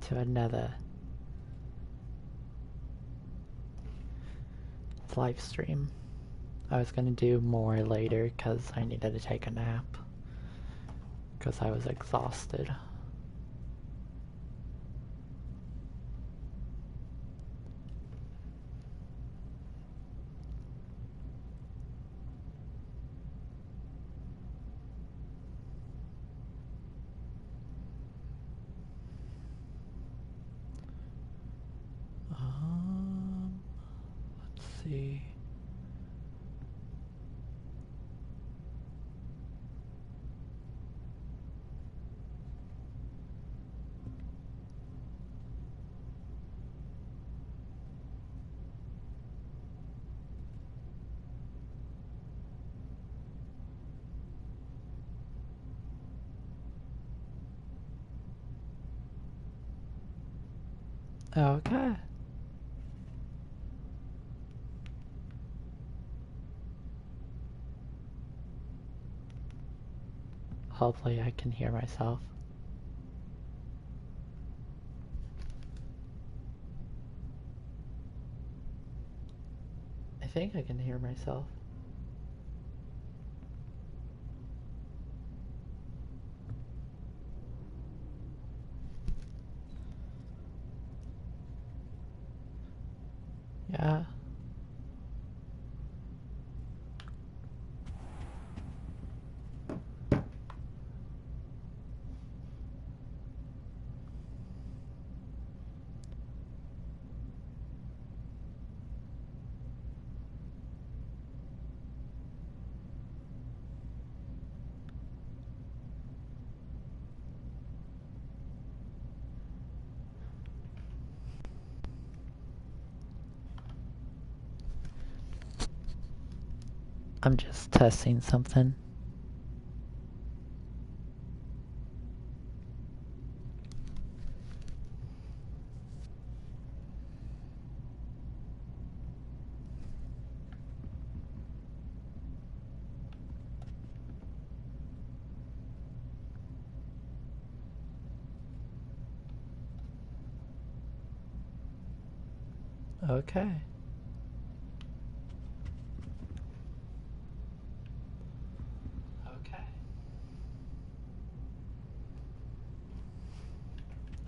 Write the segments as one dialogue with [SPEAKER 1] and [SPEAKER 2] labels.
[SPEAKER 1] to another live stream. I was gonna do more later because I needed to take a nap because I was exhausted. Let's see. Okay. Hopefully I can hear myself. I think I can hear myself. Yeah. I'm just testing something. Okay.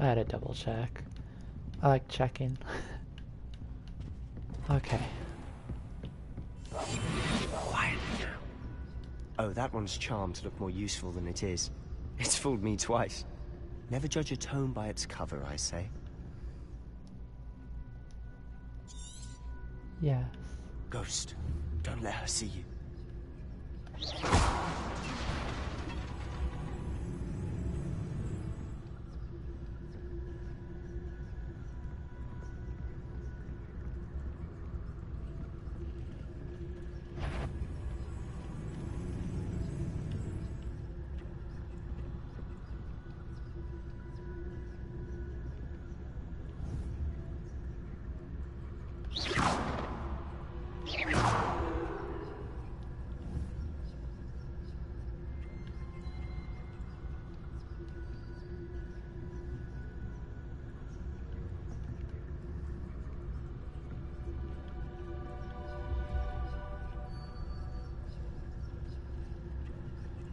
[SPEAKER 1] I had to double check. I like checking. Okay.
[SPEAKER 2] Quiet now. Oh, that one's charmed to look more useful than it is. It's fooled me twice. Never judge a tome by its cover, I say.
[SPEAKER 1] Yes.
[SPEAKER 2] Ghost, don't let her see you.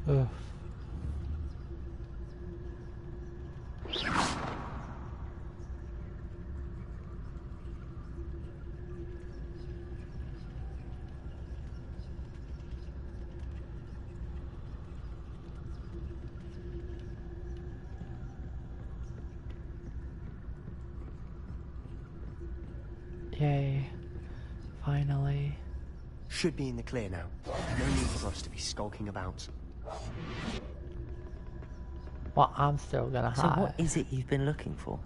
[SPEAKER 1] Ugh. Yay. Finally.
[SPEAKER 2] Should be in the clear now. No need for us to be skulking about.
[SPEAKER 1] Well, I'm still gonna hide.
[SPEAKER 3] So what is it you've been looking for?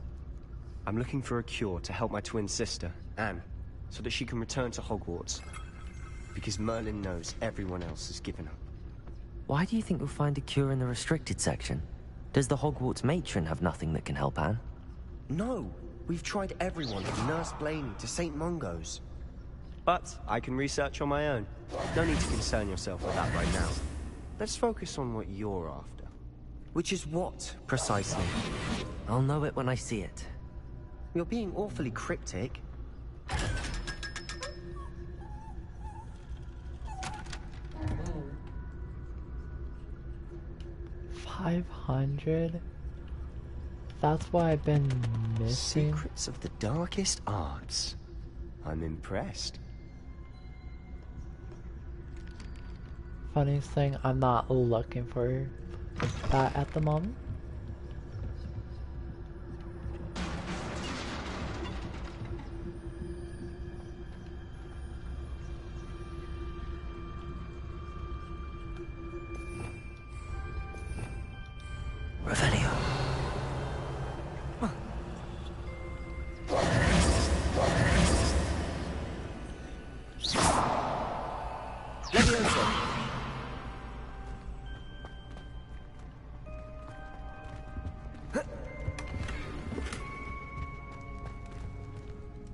[SPEAKER 2] I'm looking for a cure to help my twin sister, Anne, so that she can return to Hogwarts. Because Merlin knows everyone else has given up.
[SPEAKER 3] Why do you think you'll find a cure in the restricted section? Does the Hogwarts matron have nothing that can help Anne?
[SPEAKER 2] No! We've tried everyone from Nurse Blaney to St. Mungo's. But I can research on my own. No need to concern yourself with that right now. Let's focus on what you're after. Which is what, precisely?
[SPEAKER 3] I'll know it when I see it.
[SPEAKER 2] You're being awfully cryptic.
[SPEAKER 1] 500? That's what I've been missing.
[SPEAKER 2] Secrets of the darkest arts. I'm impressed.
[SPEAKER 1] Funniest thing, I'm not looking for that at the moment.
[SPEAKER 3] Revelio.
[SPEAKER 2] Levioso.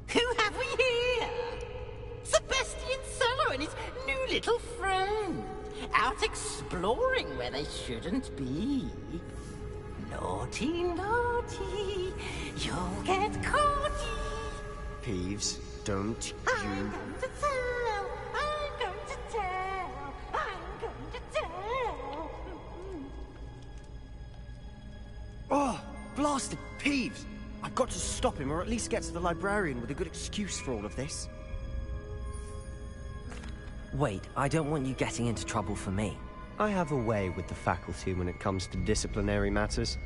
[SPEAKER 4] Who have we here? Sebastian Sallow and his new little friend. Out exploring where they shouldn't be. Naughty, naughty, you'll get caughty.
[SPEAKER 2] Peeves, don't
[SPEAKER 4] I'm
[SPEAKER 2] you...
[SPEAKER 4] going to tell, I'm going to tell, I'm going to tell.
[SPEAKER 2] Oh, blasted Peeves! I've got to stop him, or at least get to the librarian with a good excuse for all of this.
[SPEAKER 3] Wait, I don't want you getting into trouble for me.
[SPEAKER 2] I have a way with the faculty when it comes to disciplinary matters.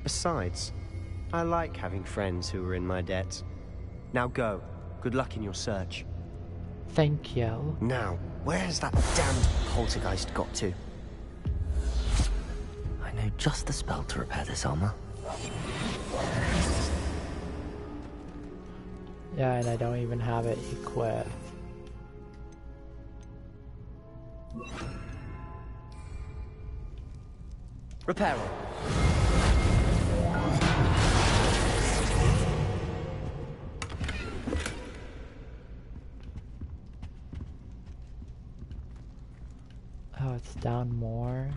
[SPEAKER 2] Besides, I like having friends who are in my debt. Now go. Good luck in your search.
[SPEAKER 1] Thank you.
[SPEAKER 2] Now, where's that damned poltergeist got to?
[SPEAKER 3] I know just the spell to repair this armor.
[SPEAKER 1] Yeah, and I don't even have it equipped.
[SPEAKER 3] Reparo.
[SPEAKER 1] Oh, it's down more.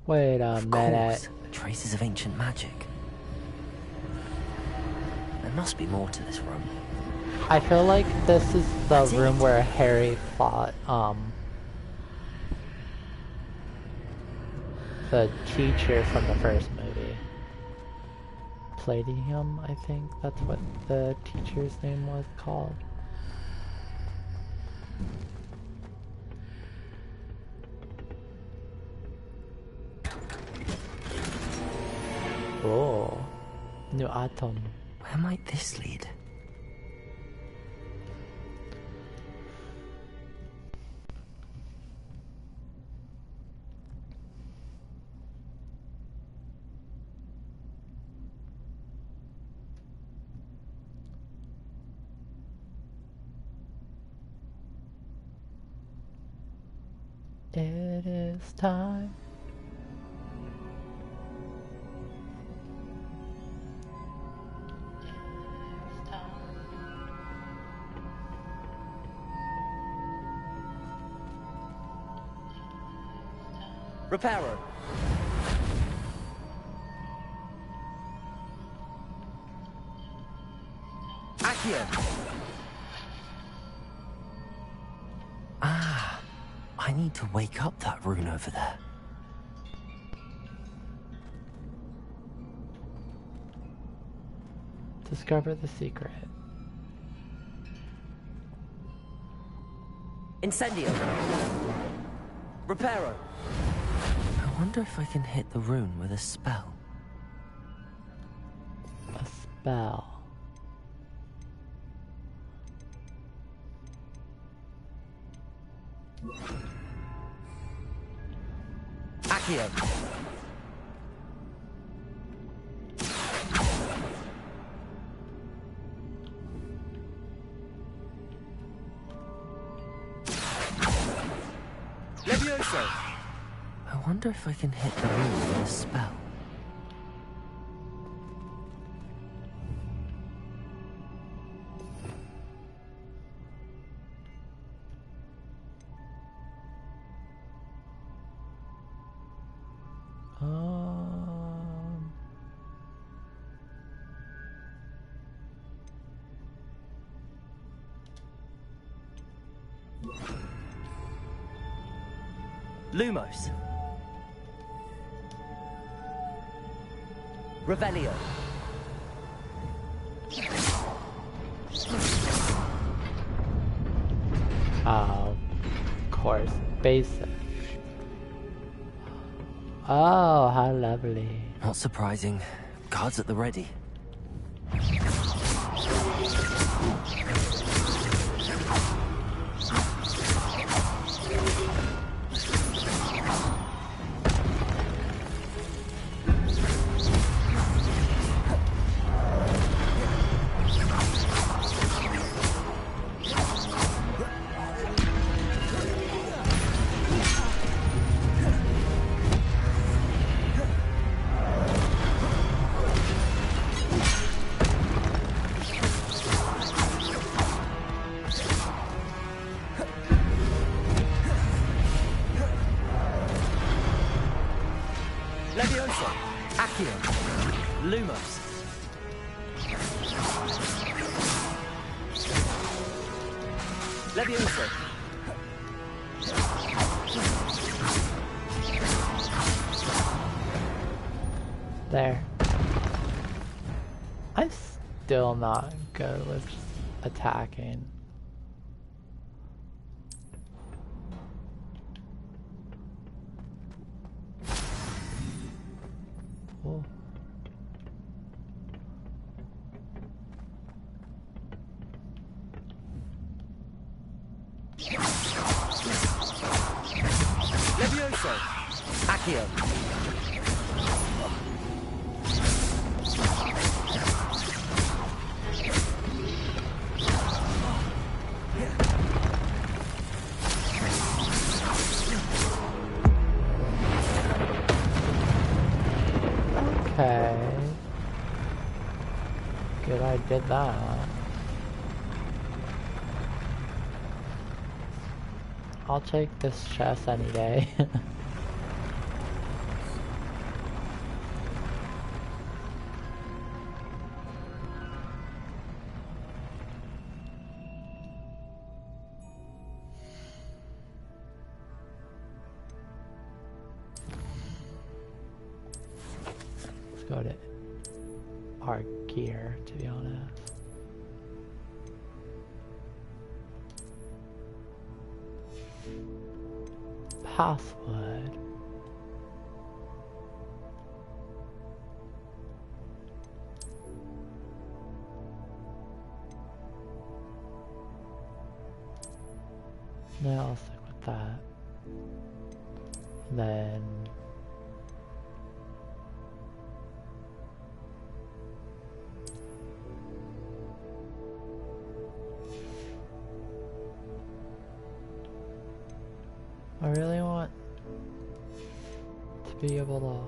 [SPEAKER 1] Wait a
[SPEAKER 3] Of
[SPEAKER 1] minute.
[SPEAKER 3] course, traces of ancient magic. There must be more to this room.
[SPEAKER 1] I feel like this is the
[SPEAKER 3] That's
[SPEAKER 1] room
[SPEAKER 3] it.
[SPEAKER 1] where Harry fought, the teacher from the first movie. Palladium, I think that's what the teacher's name was called. Oh, new atom.
[SPEAKER 3] Where might this lead?
[SPEAKER 1] It is time.
[SPEAKER 3] Reparo. Accio. Ah, I need to wake up that rune over there.
[SPEAKER 1] Discover the secret.
[SPEAKER 3] Incendio. Reparo. I wonder if I can hit the rune with a spell.
[SPEAKER 1] A spell.
[SPEAKER 3] Accio.
[SPEAKER 2] Levioso!
[SPEAKER 3] I wonder if I can hit the rune with a spell. Lumos. Revelio.
[SPEAKER 1] Oh, of course, basic. Oh, how lovely.
[SPEAKER 3] Not surprising. Guards at the ready. Levioso. Accio. Lumos. Levioso.
[SPEAKER 1] There. I'm still not good with attacking. Oh.
[SPEAKER 3] Levioso. Accio.
[SPEAKER 1] Okay. Good, I did that. I'll take this chest any day. Let's go to our gear, to be honest. Password. No, I'll stick with that. Then I really want to be able to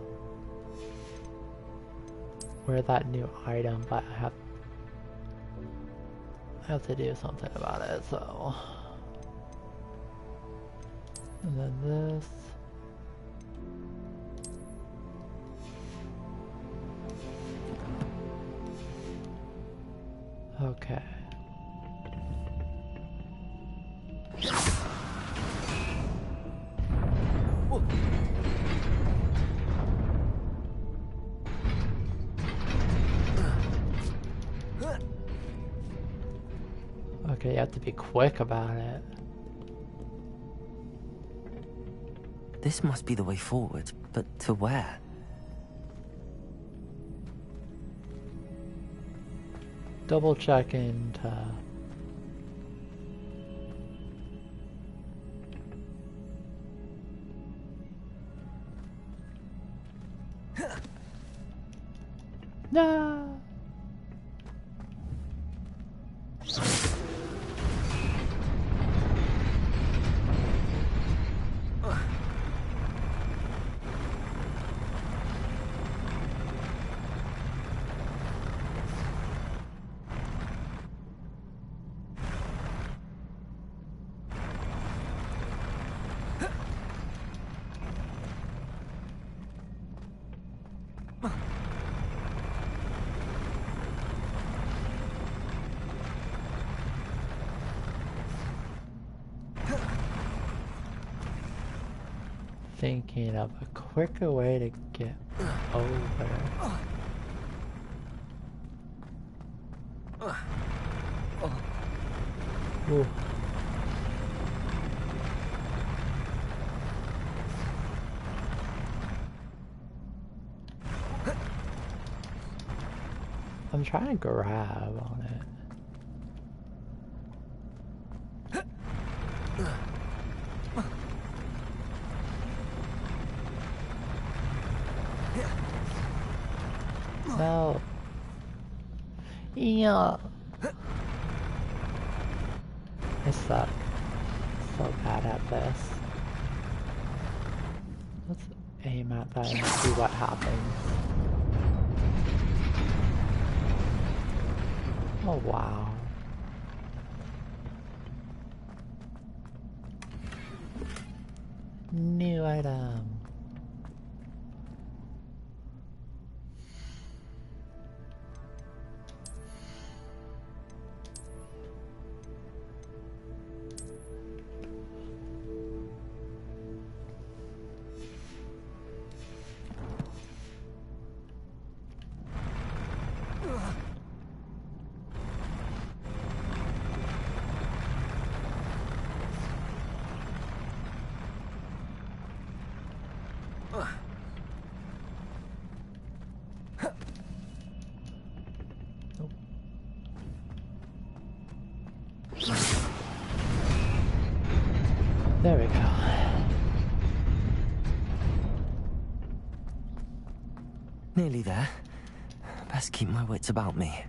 [SPEAKER 1] wear that new item, but I have to do something about it, so. And then this. Okay. Okay, you have to be quick about it.
[SPEAKER 3] This must be the way forward, but to where?
[SPEAKER 1] Double check into no. thinking of a quicker way to get over. Ooh. I'm trying to grab on it. No. Yeah. I suck. So bad at this. Let's aim at that and see what happens. Oh wow. New item. There we go.
[SPEAKER 3] Nearly there. Best keep my wits about me.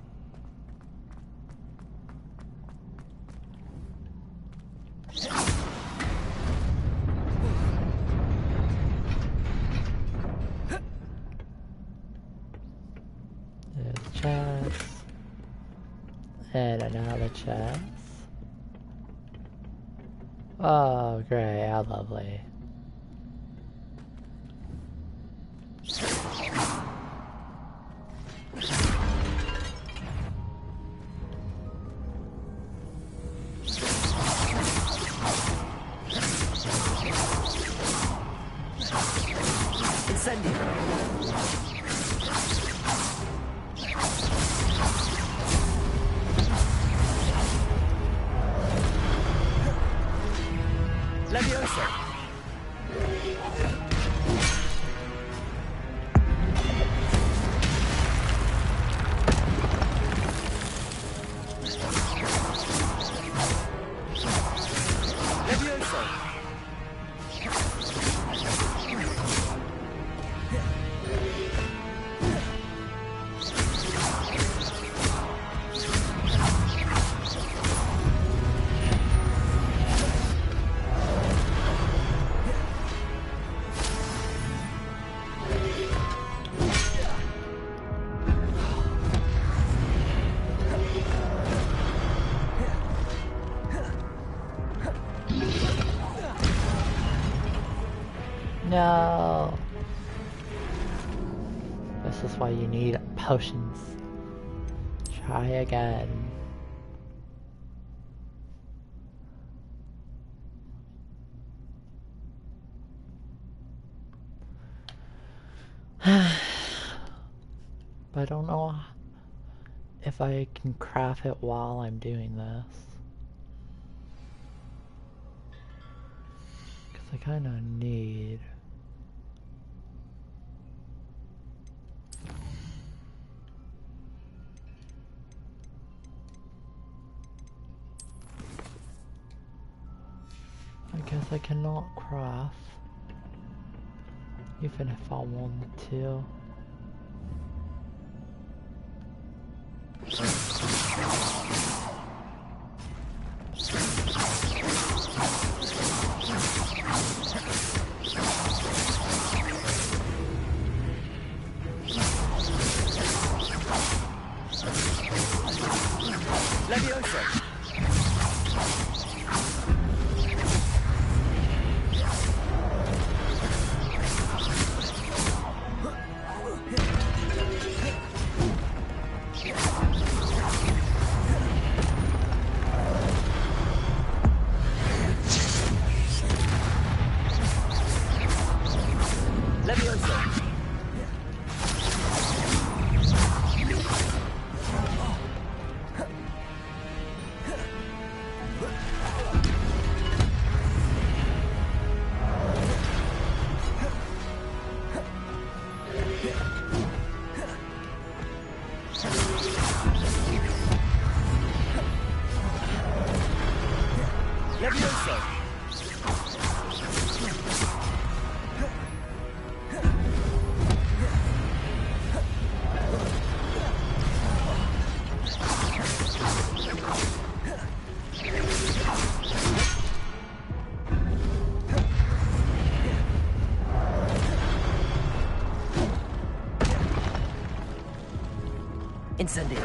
[SPEAKER 1] There's a chest. And another chest. Oh, great. How lovely. No. This is why you need potions. Try again. But I don't know if I can craft it while I'm doing this. Because I kind of need... I guess I cannot craft, even if I wanted to.
[SPEAKER 3] Incendio.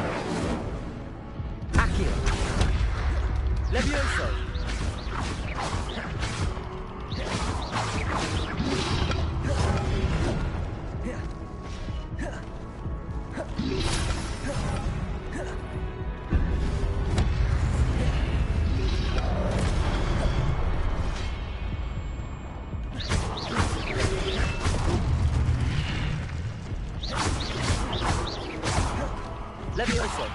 [SPEAKER 3] Accio. Levioso. Levioso.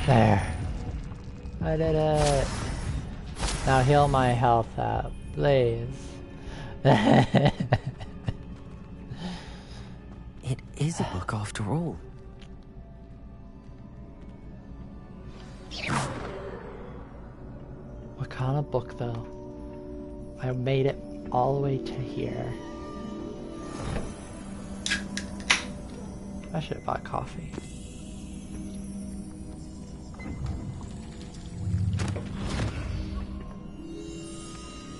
[SPEAKER 1] There. I did it. Now heal my health up, please.
[SPEAKER 3] It is a book after all.
[SPEAKER 1] What kind of book though? I made it all the way to here. I should have bought coffee.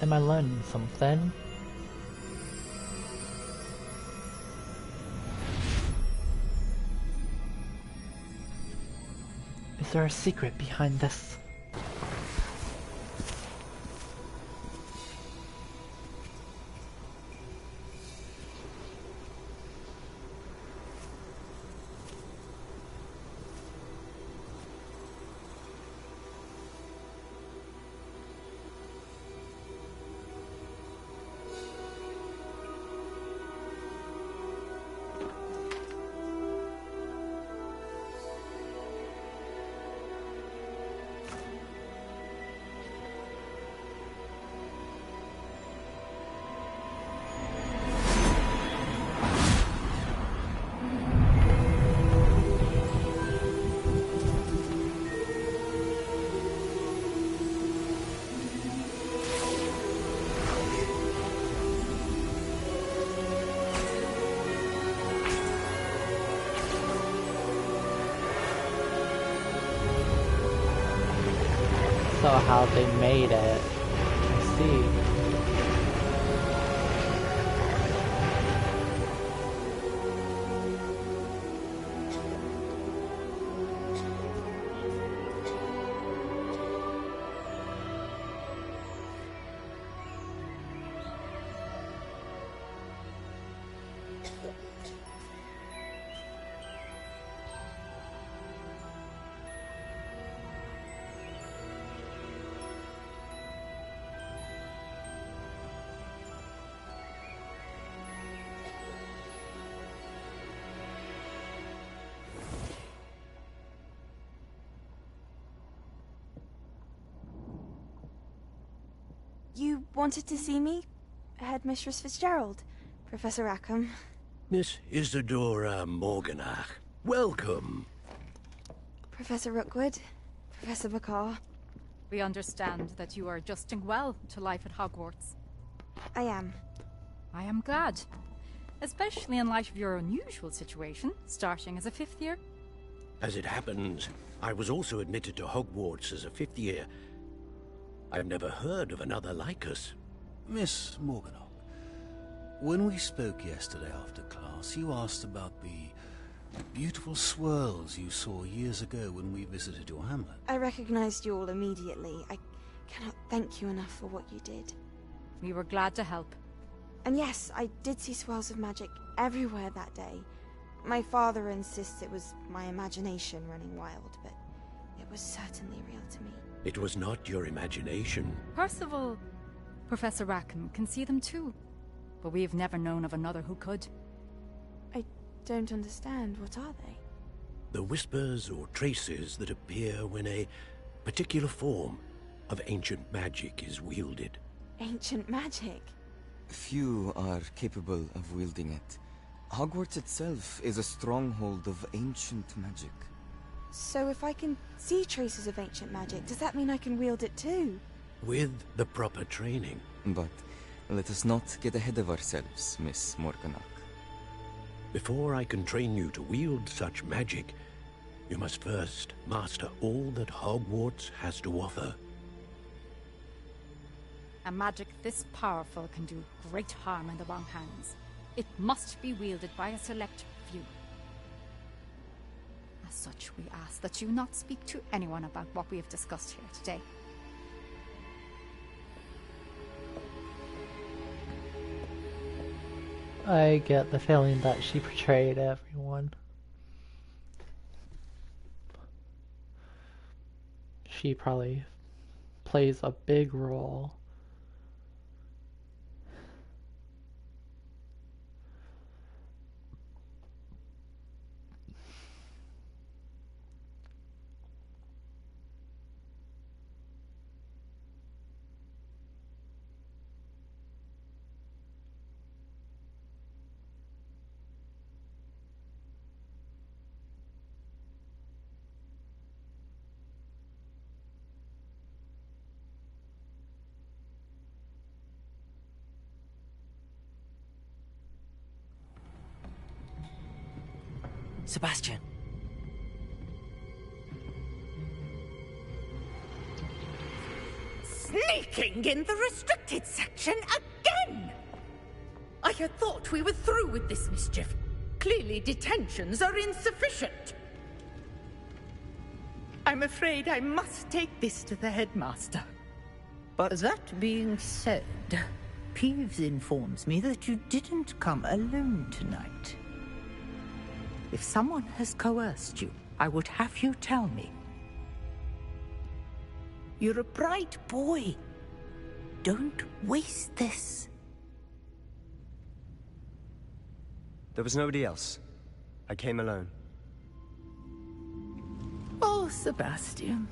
[SPEAKER 1] Am I learning something? Is there a secret behind this? So how they made it. I see.
[SPEAKER 5] You wanted to see me? Headmistress Fitzgerald, Professor Rackham.
[SPEAKER 6] Miss Isadora Morganach, welcome.
[SPEAKER 5] Professor Rookwood, Professor McCaw.
[SPEAKER 7] We understand that you are adjusting well to life at Hogwarts.
[SPEAKER 5] I am.
[SPEAKER 7] I am glad. Especially in light of your unusual situation, starting as a 5th year.
[SPEAKER 6] As it happens, I was also admitted to Hogwarts as a 5th year. I've never heard of another like us.
[SPEAKER 8] Miss Morganach, when we spoke yesterday after class, you asked about the beautiful swirls you saw years ago when we visited your hamlet.
[SPEAKER 5] I recognized you all immediately. I cannot thank you enough for what you did.
[SPEAKER 7] We were glad to help.
[SPEAKER 5] And yes, I did see swirls of magic everywhere that day. My father insists it was my imagination running wild, but it was certainly real to me.
[SPEAKER 6] It was not your imagination.
[SPEAKER 7] Percival, Professor Rackham can see them too. But we have never known of another who could.
[SPEAKER 5] I don't understand. What are they?
[SPEAKER 6] The whispers or traces that appear when a particular form of ancient magic is wielded.
[SPEAKER 5] Ancient magic?
[SPEAKER 9] Few are capable of wielding it. Hogwarts itself is a stronghold of ancient magic.
[SPEAKER 5] So if I can see traces of ancient magic, does that mean I can wield it too?
[SPEAKER 6] With the proper training.
[SPEAKER 9] But let us not get ahead of ourselves, Miss Morganach.
[SPEAKER 6] Before I can train you to wield such magic, you must first master all that Hogwarts has to offer.
[SPEAKER 7] A magic this powerful can do great harm in the wrong hands. It must be wielded by a select few. As such, we ask that you not speak to anyone about what we have discussed here today.
[SPEAKER 1] I get the feeling that she betrayed everyone. She probably plays a big role.
[SPEAKER 3] Sebastian.
[SPEAKER 4] Sneaking in the restricted section again! I had thought we were through with this mischief. Clearly detentions are insufficient. I'm afraid I must take this to the headmaster.
[SPEAKER 10] But that being said, Peeves informs me that you didn't come alone tonight. If someone has coerced you, I would have you tell me. You're a bright boy. Don't waste this.
[SPEAKER 2] There was nobody else. I came alone.
[SPEAKER 10] Oh, Sebastian.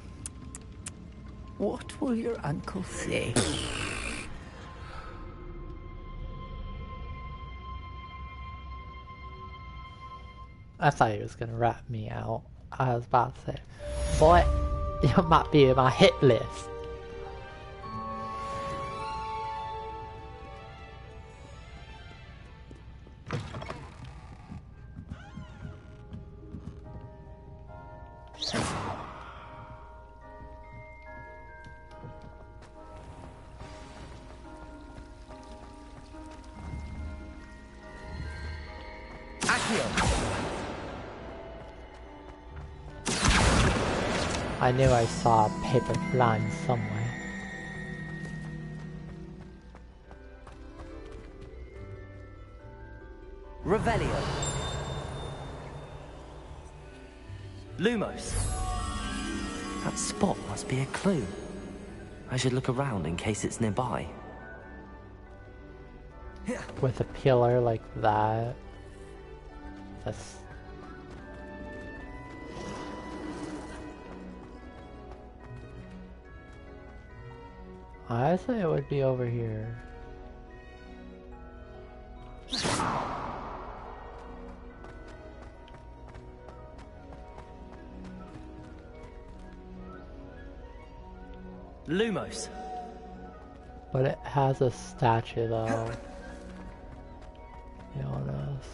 [SPEAKER 10] What will your uncle say?
[SPEAKER 1] I thought he was gonna rat me out. I was about to say, boy, you might be in my hit list. I knew I saw a paper flying somewhere.
[SPEAKER 3] Revelio. Lumos. That spot must be a clue. I should look around in case it's nearby.
[SPEAKER 1] With a pillar like that. That's... I say it would be over here.
[SPEAKER 3] Lumos.
[SPEAKER 1] But it has a statue though. Be honest.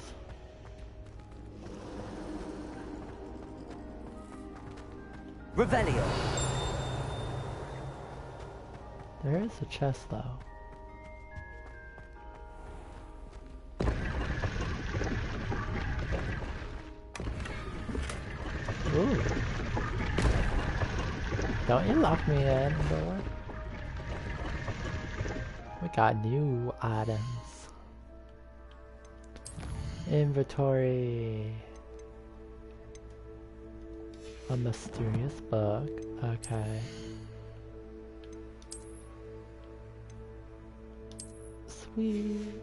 [SPEAKER 3] Revelio.
[SPEAKER 1] There is a chest though. Ooh. Don't you lock me in, boy? We got new items. Inventory. A mysterious book. Okay. Sweet.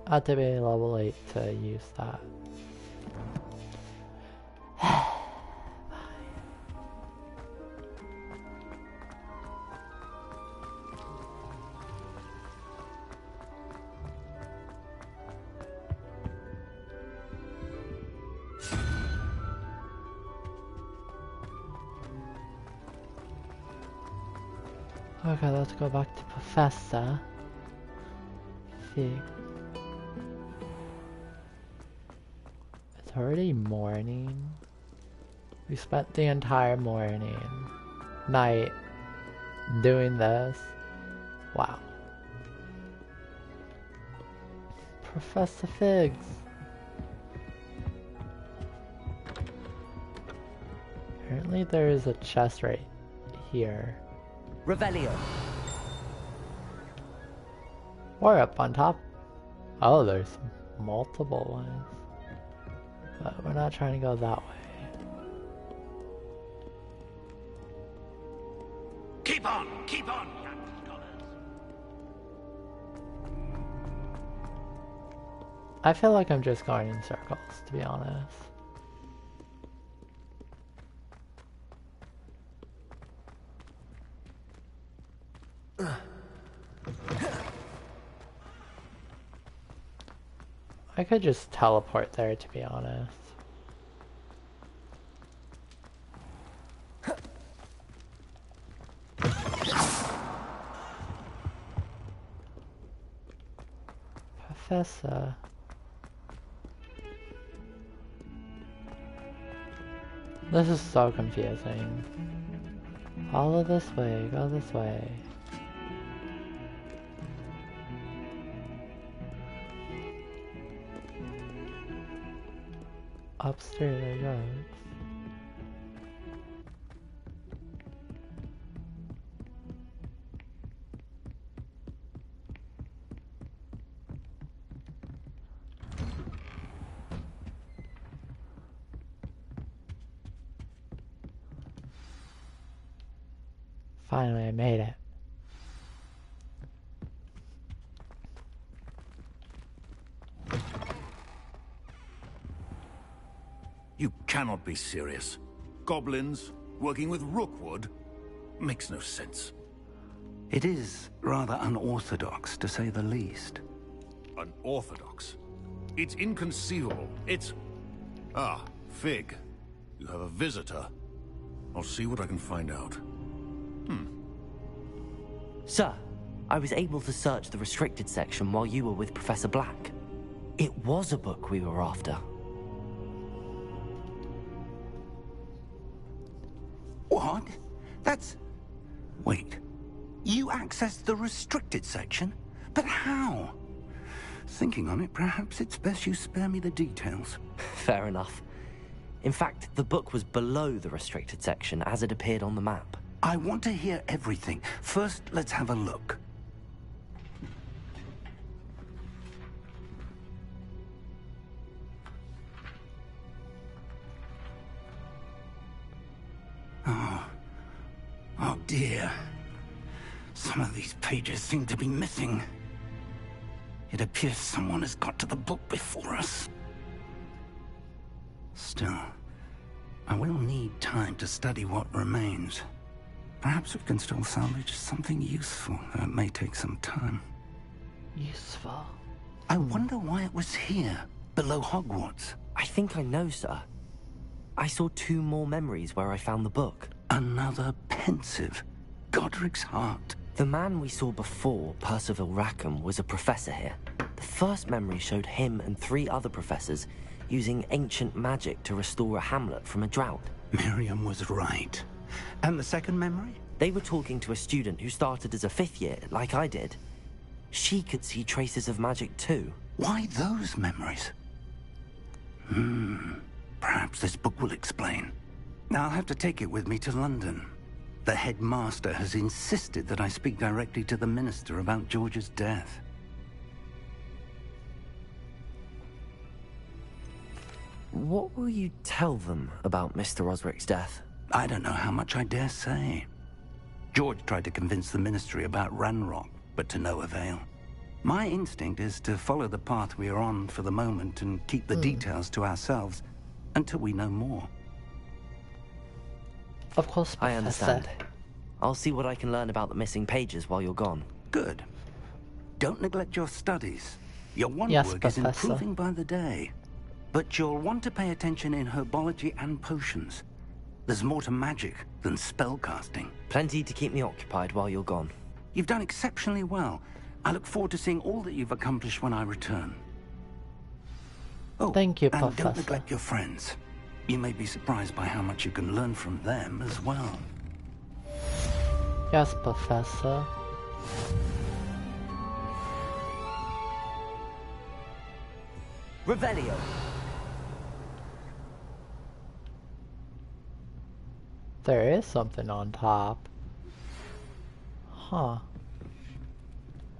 [SPEAKER 1] I have to be level 8 to use that. Okay, let's go back to Professor. See. It's already morning. We spent the entire night doing this. Wow. Professor Figs. Apparently there is a chest right here.
[SPEAKER 3] Revelio.
[SPEAKER 1] Or up on top. Oh, there's multiple ones. But we're not trying to go that way.
[SPEAKER 6] Keep on, young scholars.
[SPEAKER 1] I feel like I'm just going in circles, to be honest. I could just teleport there, to be honest. Professor. This is so confusing. Follow this way, go this way. Upstairs it goes. Finally, I made it.
[SPEAKER 8] You cannot be serious. Goblins working with Rookwood makes no sense.
[SPEAKER 11] It is rather unorthodox, to say the least.
[SPEAKER 8] Unorthodox? It's inconceivable. It's... Ah, Fig. You have a visitor. I'll see what I can find out.
[SPEAKER 3] Sir, I was able to search the restricted section while you were with Professor Black. It was a book we were after.
[SPEAKER 11] What? That's... Wait. You accessed the restricted section? But how? Thinking on it, perhaps it's best you spare me the details.
[SPEAKER 3] Fair enough. In fact, the book was below the restricted section as it appeared on the map.
[SPEAKER 11] I want to hear everything. First, let's have a look. Oh dear. Some of these pages seem to be missing. It appears someone has got to the book before us. Still, I will need time to study what remains. Perhaps we can still salvage something useful, though it may take some time.
[SPEAKER 1] Useful?
[SPEAKER 11] I wonder why it was here, below Hogwarts.
[SPEAKER 3] I think I know, sir. I saw 2 more memories where I found the book.
[SPEAKER 11] Another pensive. Godric's heart.
[SPEAKER 3] The man we saw before, Percival Rackham, was a professor here. The first memory showed him and 3 other professors using ancient magic to restore a hamlet from a drought.
[SPEAKER 11] Miriam was right. And the second memory?
[SPEAKER 3] They were talking to a student who started as a 5th year, like I did. She could see traces of magic too.
[SPEAKER 11] Why those memories? Perhaps this book will explain. Now I'll have to take it with me to London. The headmaster has insisted that I speak directly to the minister about George's death.
[SPEAKER 3] What will you tell them about Mr. Osric's death?
[SPEAKER 11] I don't know how much I dare say. George tried to convince the ministry about Ranrock, but to no avail. My instinct is to follow the path we are on for the moment and keep the details to ourselves until we know more.
[SPEAKER 1] Of course, Professor.
[SPEAKER 3] I understand. I'll see what I can learn about the missing pages while you're gone.
[SPEAKER 11] Good. Don't neglect your studies. Your wand work is
[SPEAKER 1] Professor.
[SPEAKER 11] improving by the day. But you'll want to pay attention in herbology and potions. There's more to magic than spellcasting.
[SPEAKER 3] Plenty to keep me occupied while you're gone.
[SPEAKER 11] You've done exceptionally well. I look forward to seeing all that you've accomplished when I return. Oh,
[SPEAKER 1] thank you,
[SPEAKER 11] and
[SPEAKER 1] Professor.
[SPEAKER 11] don't neglect your friends. You may be surprised by how much you can learn from them as well.
[SPEAKER 1] Yes, Professor.
[SPEAKER 3] Revelio.
[SPEAKER 1] There is something on top. Huh.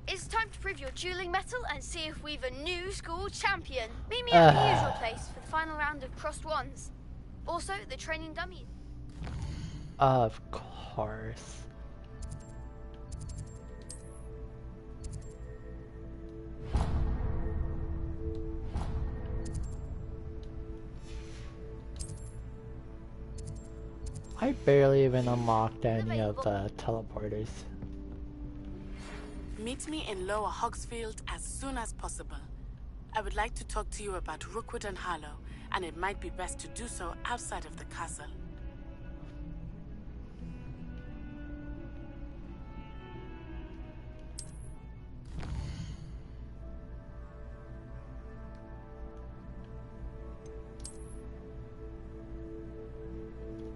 [SPEAKER 12] It's time to prove your dueling mettle and see if we've a new school champion. Meet me at the usual place for the final round of crossed wands. Also, the training dummy.
[SPEAKER 1] Of course. I barely even unlocked any of the teleporters.
[SPEAKER 13] Meet me in Lower Hogsfield as soon as possible. I would like to talk to you about Rookwood and Harlow, and it might be best to do so outside of the castle.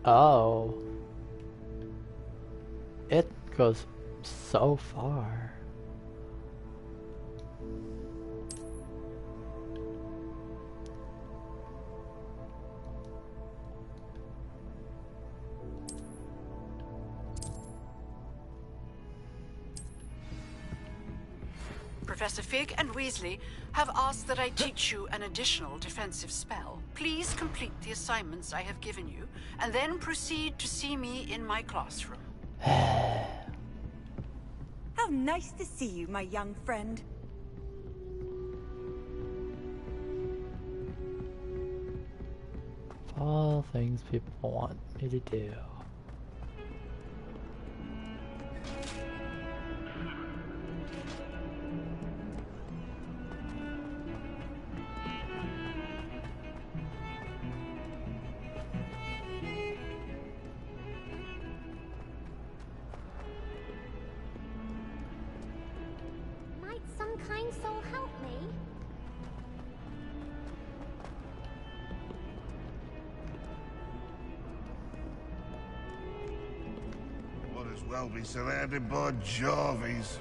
[SPEAKER 1] Oh. It goes so far.
[SPEAKER 13] Professor Fig and Weasley have asked that I teach you an additional defensive spell. Please complete the assignments I have given you, and then proceed to see me in my classroom.
[SPEAKER 14] How nice to see you, my young friend.
[SPEAKER 1] All things people want me to do.
[SPEAKER 12] Some kind soul help me?
[SPEAKER 15] Would as well be surrounded by Jarvies.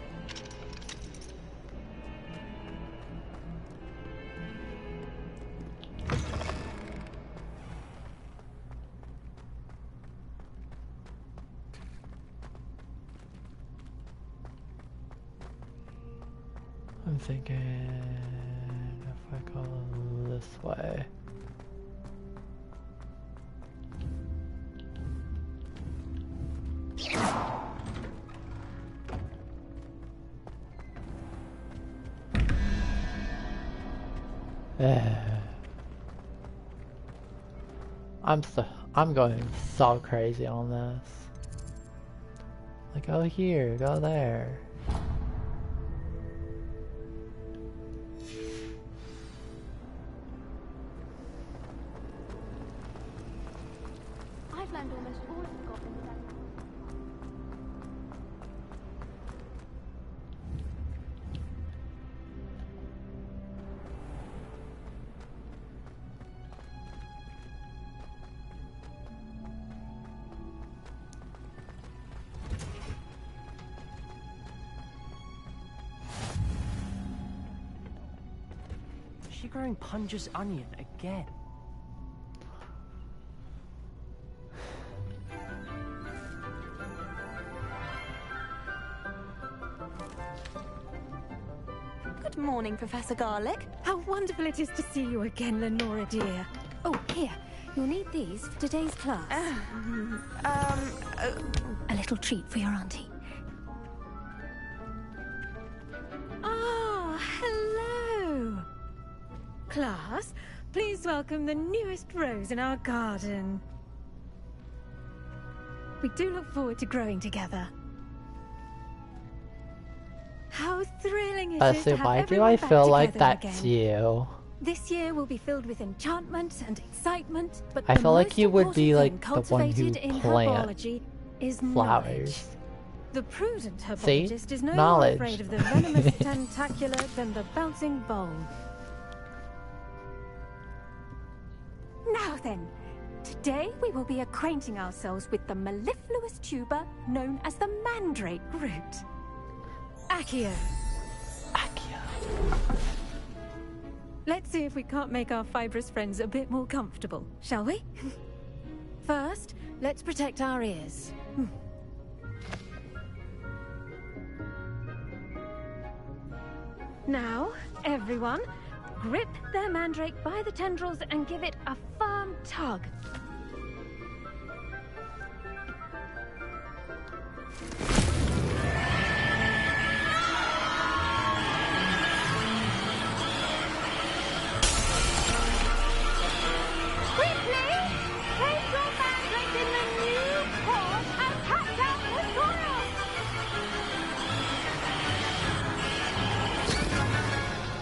[SPEAKER 1] I'm thinking if I go this way. I'm going so crazy on this. Like, go here, go there.
[SPEAKER 12] I've learned almost all of the goblins.
[SPEAKER 3] Is she growing Punja's onion again?
[SPEAKER 14] Good morning, Professor Garlick. How wonderful it is to see you again, Lenora dear.
[SPEAKER 7] Oh, here. You'll need these for today's class. A little treat for your auntie.
[SPEAKER 14] Ah, hello. Class, please welcome the newest rose in our garden. We do look forward to growing together. How thrilling it is to have
[SPEAKER 1] why do
[SPEAKER 14] everyone
[SPEAKER 1] I
[SPEAKER 14] back
[SPEAKER 1] feel like
[SPEAKER 14] together
[SPEAKER 1] that's
[SPEAKER 14] again.
[SPEAKER 1] you?
[SPEAKER 14] This year will be filled with enchantment and excitement, but
[SPEAKER 1] I
[SPEAKER 14] the
[SPEAKER 1] feel like
[SPEAKER 14] most
[SPEAKER 1] you would be
[SPEAKER 14] important thing
[SPEAKER 1] like the one who
[SPEAKER 14] cultivated in
[SPEAKER 1] plant
[SPEAKER 14] herbology is knowledge.
[SPEAKER 1] flowers.
[SPEAKER 14] The prudent
[SPEAKER 1] See?
[SPEAKER 14] herbologist is no
[SPEAKER 1] Knowledge.
[SPEAKER 14] more afraid of the venomous tentacular than the bouncing bulb. Now then, Today we will be acquainting ourselves with the mellifluous tuber known as the mandrake root. Accio. Let's see if we can't make our fibrous friends a bit more comfortable, shall we? First, let's protect our ears. Now, everyone, grip their mandrake by the tendrils and give it a firm tug.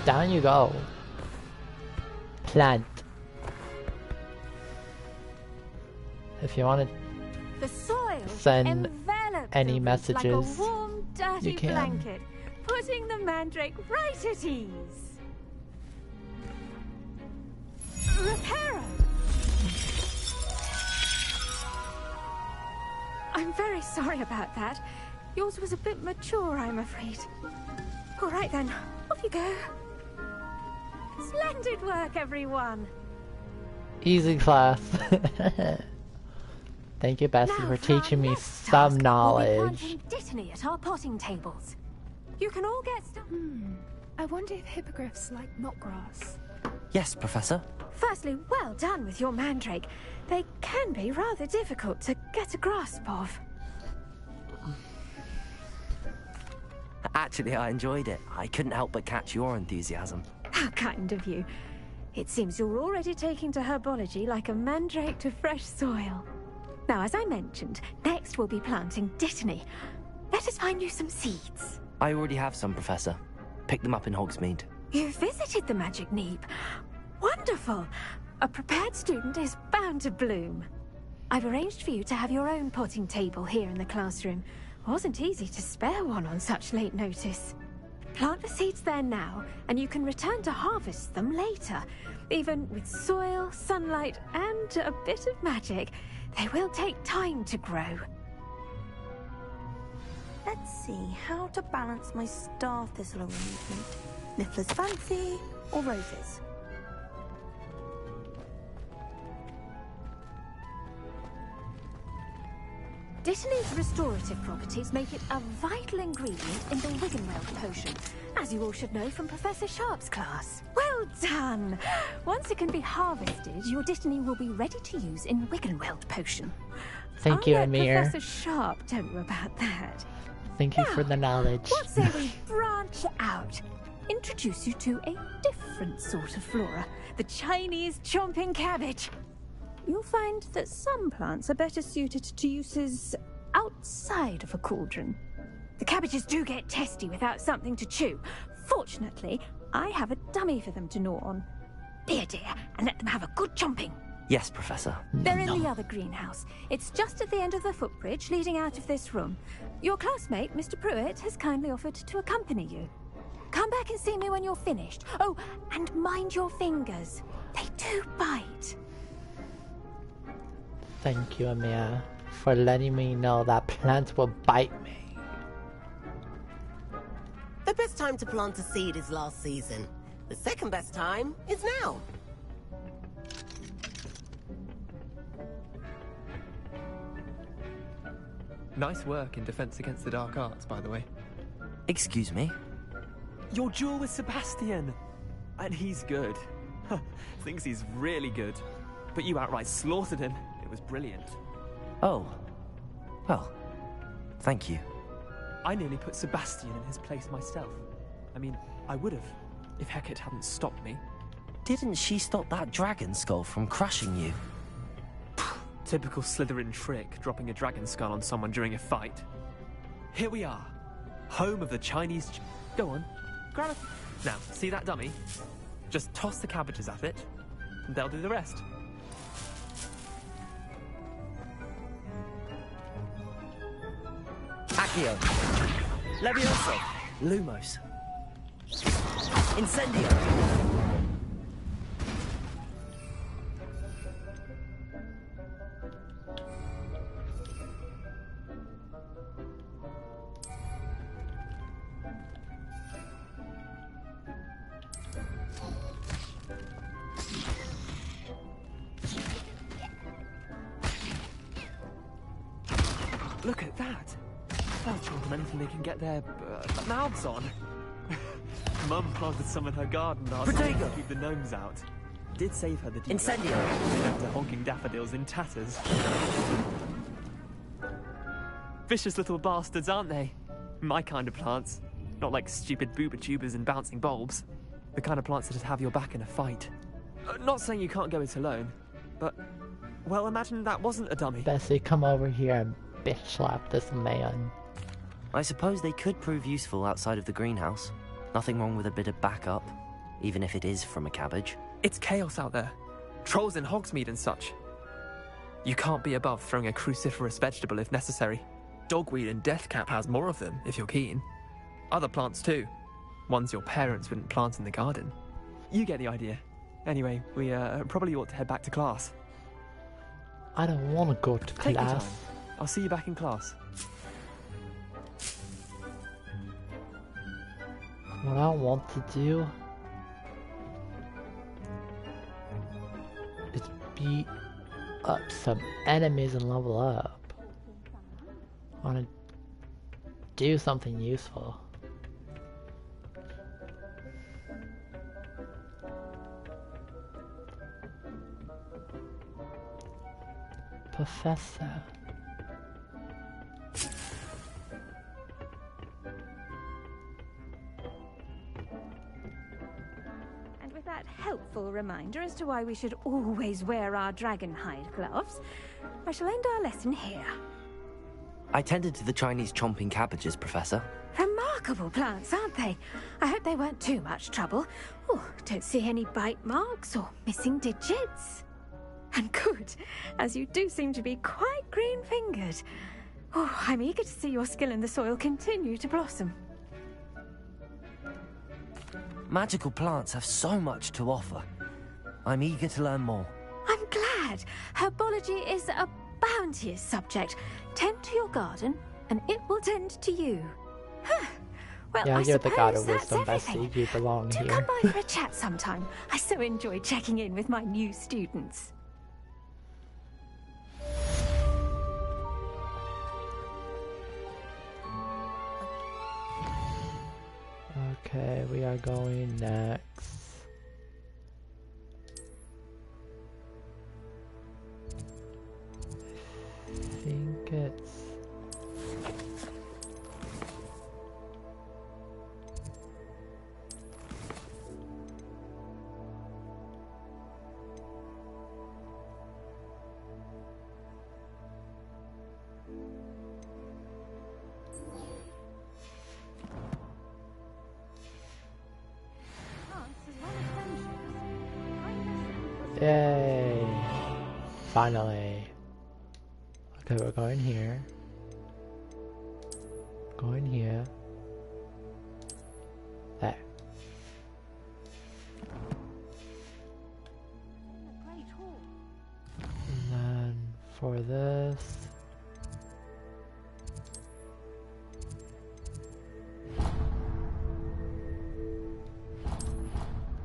[SPEAKER 1] Down you go. Plant. If you want
[SPEAKER 14] The soil
[SPEAKER 1] send
[SPEAKER 14] enveloped
[SPEAKER 1] any
[SPEAKER 14] the roots
[SPEAKER 1] messages,
[SPEAKER 14] like a warm, dirty
[SPEAKER 1] you can.
[SPEAKER 14] blanket, putting the mandrake right at ease. Reparo! I'm very sorry about that. Yours was a bit mature, I'm afraid. All right then, off you go. Splendid work, everyone.
[SPEAKER 1] easy class. Thank you, Bessie, for teaching me some knowledge.
[SPEAKER 14] We'll be planting dittany at our potting tables. You can all get
[SPEAKER 16] I wonder if hippogriffs like knotgrass.
[SPEAKER 3] Yes, Professor.
[SPEAKER 14] Firstly, well done with your mandrake. They can be rather difficult to get a grasp of.
[SPEAKER 3] Actually, I enjoyed it. I couldn't help but catch your enthusiasm.
[SPEAKER 14] How kind of you. It seems you're already taking to herbology like a mandrake to fresh soil. Now, as I mentioned, next we'll be planting dittany. Let us find you some seeds.
[SPEAKER 3] I already have some, Professor. Picked them up in Hogsmeade.
[SPEAKER 14] You visited the Magic Neep. Wonderful. A prepared student is bound to bloom. I've arranged for you to have your own potting table here in the classroom. Wasn't easy to spare one on such late notice. Plant the seeds there now, and you can return to harvest them later. Even with soil, sunlight, and a bit of magic, they will take time to grow.
[SPEAKER 5] Let's see how to balance my star thistle arrangement. Niffler's fancy or roses?
[SPEAKER 14] Dittany's restorative properties make it a vital ingredient in the Wiggenweld potion, as you all should know from Professor Sharp's class. Well done! Once it can be harvested, your Dittany will be ready to use in Wiggenweld potion.
[SPEAKER 1] Thank you,
[SPEAKER 14] I'll let
[SPEAKER 1] Amir.
[SPEAKER 14] Professor Sharp tell you about that.
[SPEAKER 1] Thank you for the knowledge.
[SPEAKER 14] What say we branch out? Introduce you to a different sort of flora, the Chinese chomping cabbage. You'll find that some plants are better suited to uses outside of a cauldron. The cabbages do get testy without something to chew. Fortunately, I have a dummy for them to gnaw on. Be a dear and let them have a good chomping.
[SPEAKER 3] Yes, Professor.
[SPEAKER 14] They're in the other greenhouse. It's just at the end of the footbridge leading out of this room. Your classmate, Mr. Pruitt, has kindly offered to accompany you. Come back and see me when you're finished. Oh, and mind your fingers. They do bite.
[SPEAKER 1] Thank you, Amir, for letting me know that plants will bite me.
[SPEAKER 17] The best time to plant a seed is last season. The second best time is now.
[SPEAKER 18] Nice work in Defense Against the Dark Arts, by the way.
[SPEAKER 3] Excuse me?
[SPEAKER 18] Your duel with Sebastian! And he's good. Thinks he's really good. But you outright slaughtered him. It was brilliant.
[SPEAKER 3] Oh. Well, thank you.
[SPEAKER 18] I nearly put Sebastian in his place myself. I mean, I would have, if Hecate hadn't stopped me.
[SPEAKER 3] Didn't she stop that dragon skull from crushing you?
[SPEAKER 18] Typical Slytherin trick, dropping a dragon skull on someone during a fight. Here we are, home of the Chinese... Go on, grab it. Now, see that dummy? Just toss the cabbages at it, and they'll do the rest.
[SPEAKER 3] Accio. Levioso. Lumos. Incendio.
[SPEAKER 18] Look at that! They'll draw them anything they can get their mouths on. Mum planted some in her garden last week to keep the gnomes out. Did save her the
[SPEAKER 3] Incendio!
[SPEAKER 18] left her honking daffodils in tatters. Vicious little bastards, aren't they? My kind of plants. Not like stupid booba tubers and bouncing bulbs. The kind of plants that'd have your back in a fight. Not saying you can't go it alone, but... Well, imagine that wasn't a dummy.
[SPEAKER 1] Bessie, come over here and bitch slap this man.
[SPEAKER 3] I suppose they could prove useful outside of the greenhouse. Nothing wrong with a bit of backup, even if it is from a cabbage.
[SPEAKER 18] It's chaos out there. Trolls in Hogsmeade and such. You can't be above throwing a cruciferous vegetable if necessary. Dogweed and deathcap has more of them, if you're keen. Other plants too. Ones your parents wouldn't plant in the garden. You get the idea. Anyway, we probably ought to head back to class.
[SPEAKER 1] I don't want to go to
[SPEAKER 18] Take your
[SPEAKER 1] class.
[SPEAKER 18] time. I'll see you back in class.
[SPEAKER 1] What I want to do is beat up some enemies and level up. I want to do something useful. Professor.
[SPEAKER 14] And with that helpful reminder as to why we should always wear our dragon hide gloves, I shall end our lesson here.
[SPEAKER 3] I tended to the Chinese chomping cabbages, Professor.
[SPEAKER 14] Remarkable plants, aren't they? I hope they weren't too much trouble. Oh, don't see any bite marks or missing digits. And good, as you do seem to be quite green-fingered. Oh, I'm eager to see your skill in the soil continue to blossom.
[SPEAKER 3] Magical plants have so much to offer. I'm eager to learn more.
[SPEAKER 14] I'm glad. Herbology is a bounteous subject. Tend to your garden, and it will tend to you. Huh. Well,
[SPEAKER 1] Yeah,
[SPEAKER 14] I
[SPEAKER 1] you're the god of
[SPEAKER 14] suppose
[SPEAKER 1] wisdom,
[SPEAKER 14] that's
[SPEAKER 1] Bessie.
[SPEAKER 14] everything.
[SPEAKER 1] You belong
[SPEAKER 14] Do
[SPEAKER 1] here.
[SPEAKER 14] come by for a chat sometime. I so enjoy checking in with my new students.
[SPEAKER 1] Okay, we are going next. I think it's... Yay! Finally. Okay, we're going here. Going here. There. And then for this...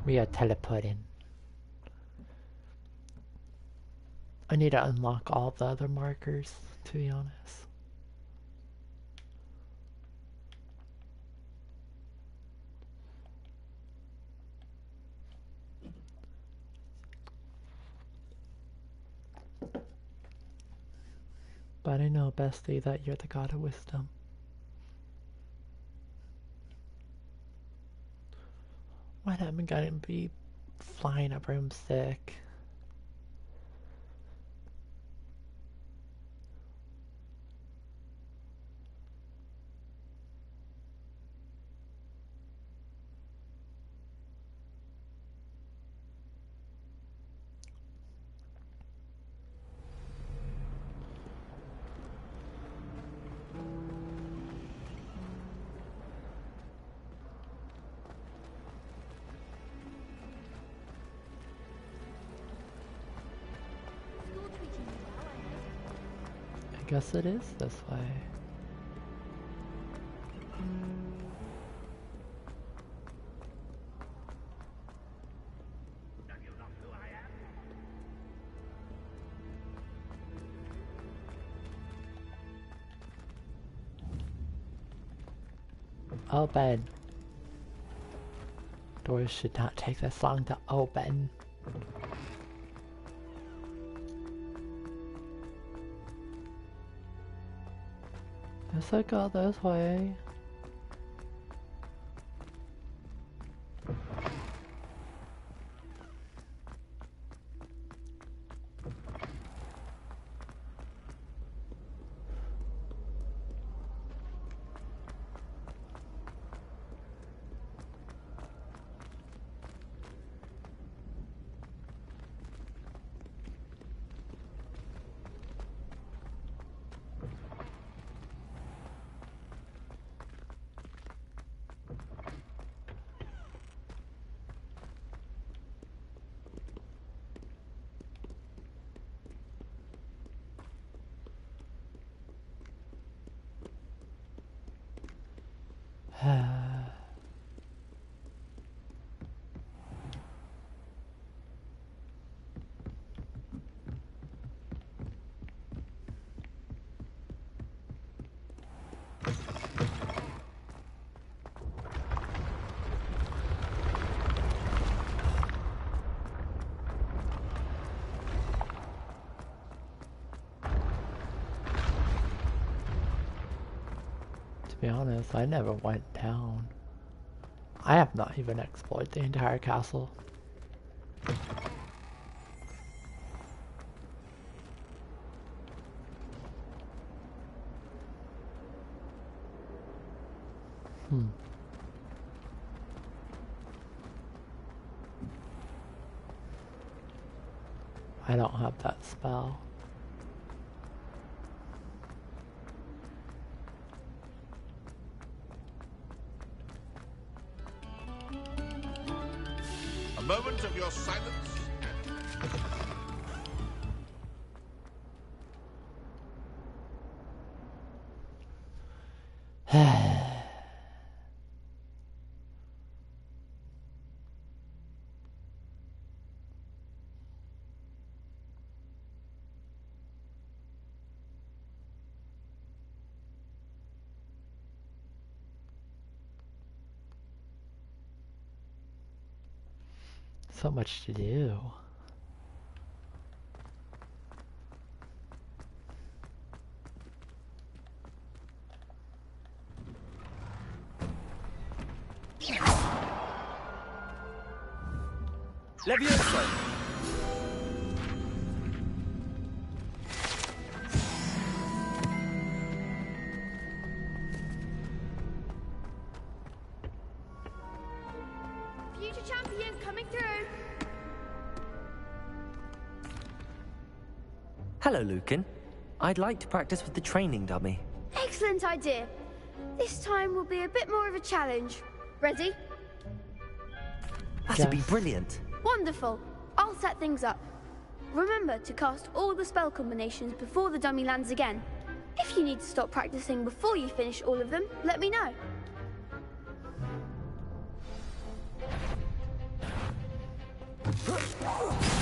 [SPEAKER 1] we are teleporting. I need to unlock all the other markers, to be honest. But I know, Bestie, that you're the god of wisdom. Why not am I gonna be flying a broomstick? I guess it is this way. Open. Doors should not take this long to open. Guess I go this way. To be honest, I never went down. I have not even explored the entire castle. I don't have that spell.
[SPEAKER 15] A moment of your silence.
[SPEAKER 1] So much to do.
[SPEAKER 18] Levioso!
[SPEAKER 12] Future champion coming through.
[SPEAKER 3] Hello, Lucan. I'd like to practice with the training dummy.
[SPEAKER 12] Excellent idea. This time will be a bit more of a challenge. Ready?
[SPEAKER 3] That'd be brilliant.
[SPEAKER 12] Wonderful. I'll set things up. Remember to cast all the spell combinations before the dummy lands again. If you need to stop practicing before you finish all of them, let me know.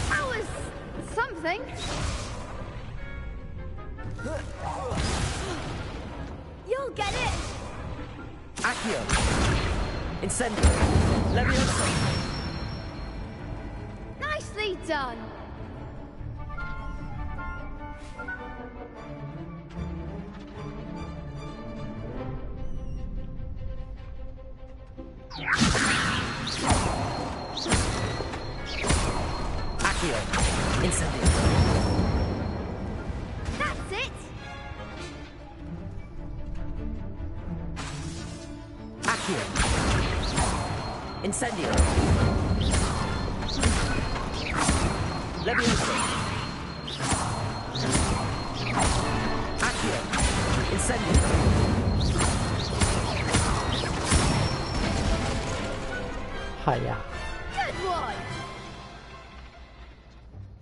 [SPEAKER 12] That was something. You'll get it.
[SPEAKER 3] Accio. Incendio. Levioso.
[SPEAKER 12] Nicely done.
[SPEAKER 3] Accio. Incendio.
[SPEAKER 12] That's it.
[SPEAKER 3] Accio. Incendio. Levioso. Accio. Incendio.
[SPEAKER 1] Hiya.
[SPEAKER 12] Good one.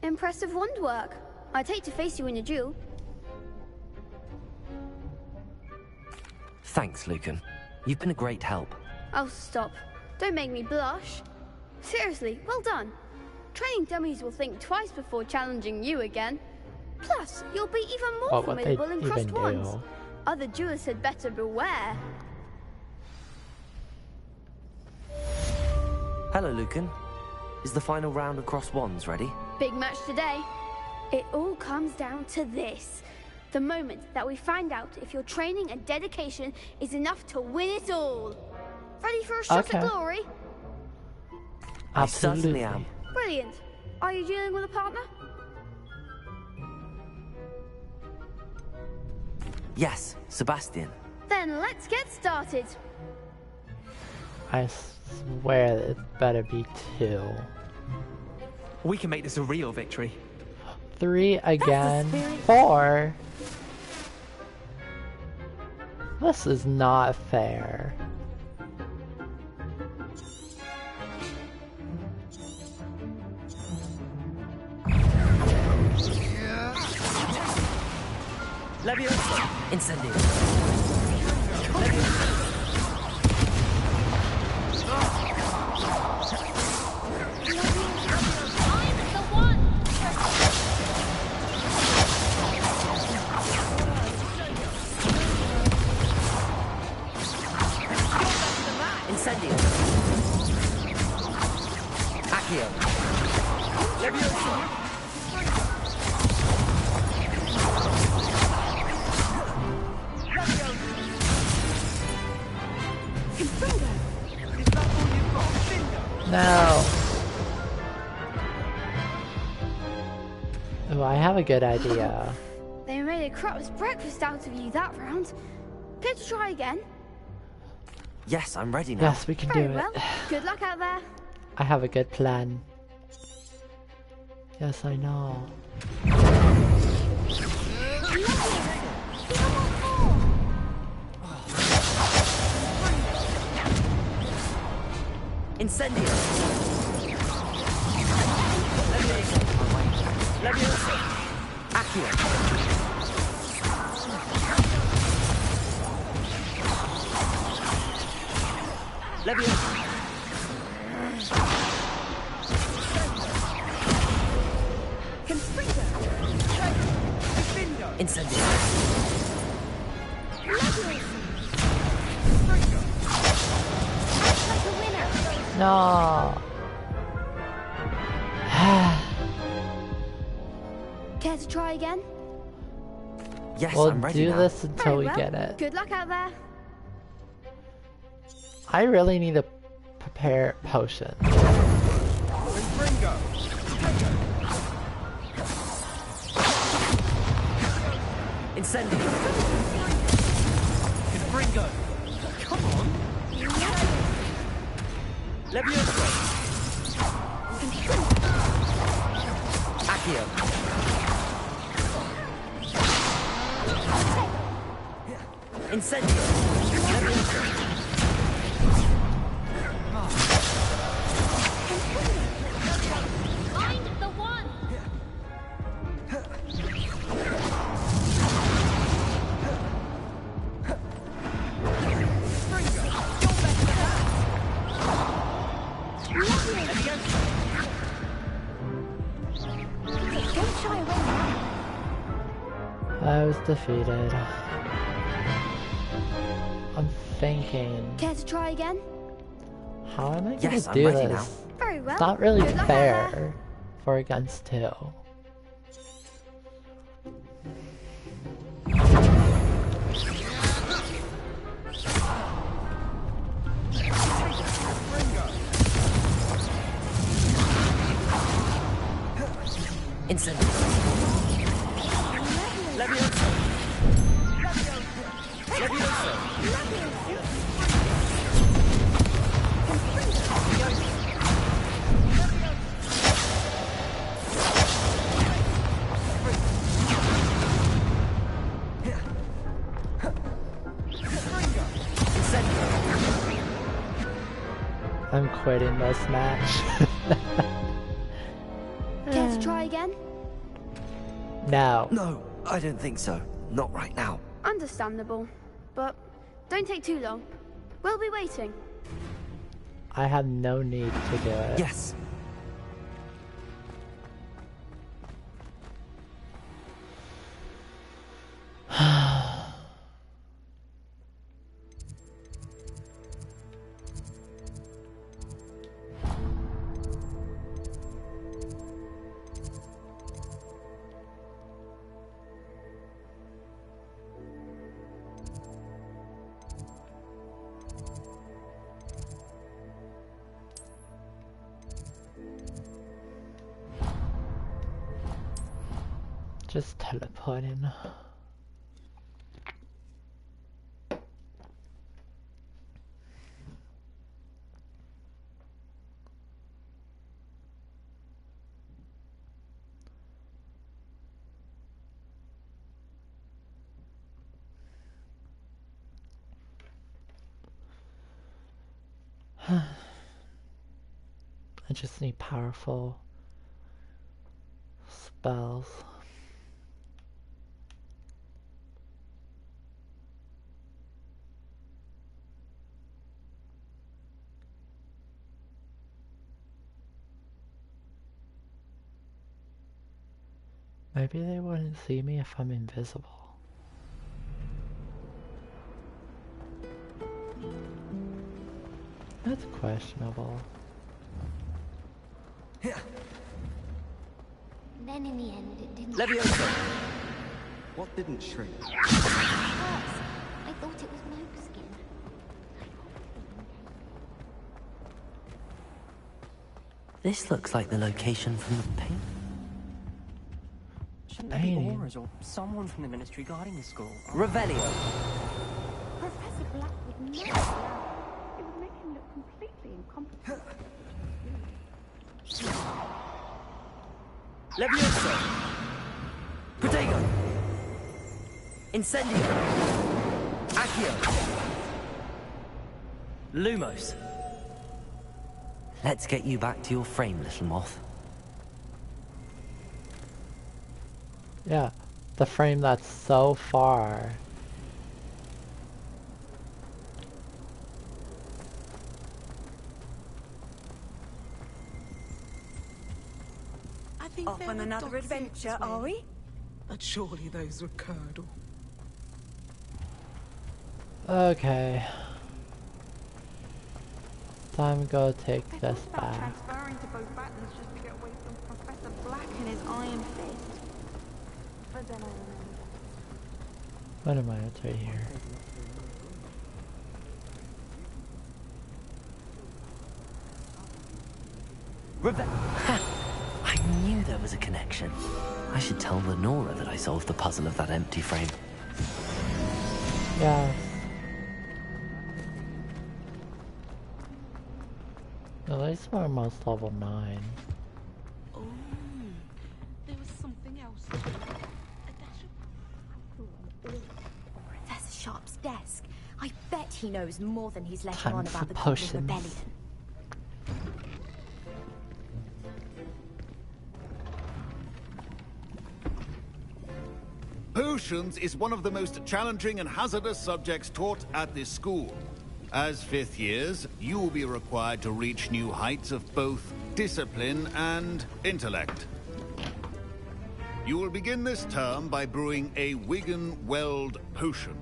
[SPEAKER 12] Impressive wand work. I'd hate to face you in a duel.
[SPEAKER 3] Thanks, Lucan. You've been a great help.
[SPEAKER 12] Oh, stop. Don't make me blush. Seriously, well done. Training dummies will think twice before challenging you again. Plus, you'll be even more
[SPEAKER 1] What would they
[SPEAKER 12] formidable in crossed
[SPEAKER 1] even
[SPEAKER 12] wands.
[SPEAKER 1] do?
[SPEAKER 12] Other duelists had better beware.
[SPEAKER 3] Hello, Lucan. Is the final round across wands ready?
[SPEAKER 12] Big match today. It all comes down to this. The moment that we find out if your training and dedication is enough to win it all. Ready for a shot at glory?
[SPEAKER 3] I certainly am.
[SPEAKER 12] Brilliant. Are you dealing with a partner?
[SPEAKER 3] Yes, Sebastian.
[SPEAKER 12] Then let's get started.
[SPEAKER 1] I swear it better be 2.
[SPEAKER 18] We can make this a real victory.
[SPEAKER 1] 3 again. 4. This is not fair.
[SPEAKER 3] Leviosa! Incendio! Incendio! Accio! Leviosa!
[SPEAKER 1] No. Oh, I have a good idea.
[SPEAKER 12] They made a crap's breakfast out of you that round. Care to try again?
[SPEAKER 3] Yes, I'm ready now.
[SPEAKER 1] Yes, we can do
[SPEAKER 12] Very well.
[SPEAKER 1] it.
[SPEAKER 12] Good luck out there.
[SPEAKER 1] I have a good plan. Yes, I know.
[SPEAKER 3] Incendio! Leviosa! Accio! Leviosa! Incendio!
[SPEAKER 1] No.
[SPEAKER 12] Care to try again?
[SPEAKER 3] Yes,
[SPEAKER 1] we'll
[SPEAKER 3] I'm ready
[SPEAKER 1] do
[SPEAKER 3] now.
[SPEAKER 1] this until we
[SPEAKER 12] well.
[SPEAKER 1] get it.
[SPEAKER 12] Good luck out there.
[SPEAKER 1] I really need to prepare potions.
[SPEAKER 3] Incendio!
[SPEAKER 18] Confringo! Come on!
[SPEAKER 3] Leviosa! Accio! Incendio! Leviosa!
[SPEAKER 12] Find the one!
[SPEAKER 1] I was defeated. I'm thinking,
[SPEAKER 12] Care to try again?
[SPEAKER 1] how am I gonna
[SPEAKER 3] Yes, I'm
[SPEAKER 1] do
[SPEAKER 3] ready
[SPEAKER 1] this?
[SPEAKER 3] now.
[SPEAKER 12] Very well.
[SPEAKER 1] It's not really
[SPEAKER 12] Good luck out there.
[SPEAKER 1] fair. 4 against 2.
[SPEAKER 3] Incendio! Leviosa! Leviosa!
[SPEAKER 1] I'm quitting this match.
[SPEAKER 12] Care to try again?
[SPEAKER 1] No.
[SPEAKER 3] No, I don't think so. Not right now.
[SPEAKER 12] Understandable. But don't take too long. We'll be waiting.
[SPEAKER 1] I have no need to do it.
[SPEAKER 3] Yes.
[SPEAKER 1] Just teleport in. I just need powerful spells. Maybe they wouldn't see me if I'm invisible. That's questionable.
[SPEAKER 19] Then in the end, it didn't.
[SPEAKER 20] Leviosa! What didn't shrink?
[SPEAKER 19] I thought it was moleskin.
[SPEAKER 3] This looks like the location from the paint.
[SPEAKER 21] Shouldn't there be aurors or someone from the ministry guarding the school?
[SPEAKER 3] Revelio!
[SPEAKER 14] Professor Black would never allow it. It would make him look completely incompetent.
[SPEAKER 3] Leviosa! Protego! Incendio! Accio! Lumos! Let's get you back to your frame, little moth.
[SPEAKER 1] Yeah, the frame that's so far.
[SPEAKER 22] Off on another adventure, are we? But surely those were curdle.
[SPEAKER 1] Okay. Time to go take this back.
[SPEAKER 5] Transferring to both buttons just to get away from Professor Black and his iron fist. But then I remembered.
[SPEAKER 1] What am I? It's right here.
[SPEAKER 3] I knew there was a connection. I should tell Lenora that I solved the puzzle of that empty frame.
[SPEAKER 1] Yes. At least we're almost level 9.
[SPEAKER 22] Oh, there was something else.
[SPEAKER 14] Professor Sharp's desk. I bet he knows more than he's letting
[SPEAKER 1] Time
[SPEAKER 14] on
[SPEAKER 1] for
[SPEAKER 14] about the
[SPEAKER 1] potions.
[SPEAKER 14] Goblin Rebellion.
[SPEAKER 23] Potions is one of the most challenging and hazardous subjects taught at this school. As 5th years, you will be required to reach new heights of both discipline and intellect. You will begin this term by brewing a Wigan-Weld potion.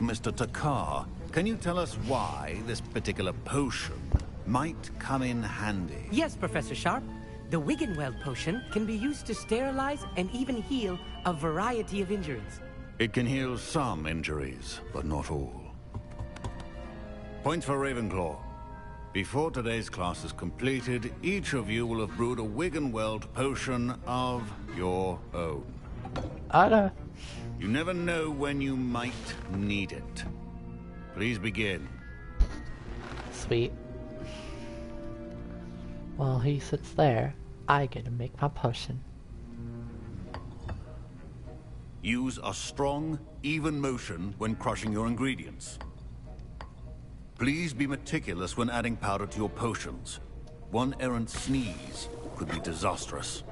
[SPEAKER 23] Mr. Takar, can you tell us why this particular potion might come in handy?
[SPEAKER 24] Yes, Professor Sharp. The Wigan-Weld potion can be used to sterilize and even heal a variety of injuries.
[SPEAKER 23] It can heal some injuries, but not all. Point for Ravenclaw. Before today's class is completed, each of you will have brewed a Wigan-Weld potion of your own. You never know when you might need it. Please begin.
[SPEAKER 1] Sweet. While he sits there, I get to make my potion.
[SPEAKER 23] Use a strong, even motion when crushing your ingredients. Please be meticulous when adding powder to your potions. One errant sneeze could be disastrous.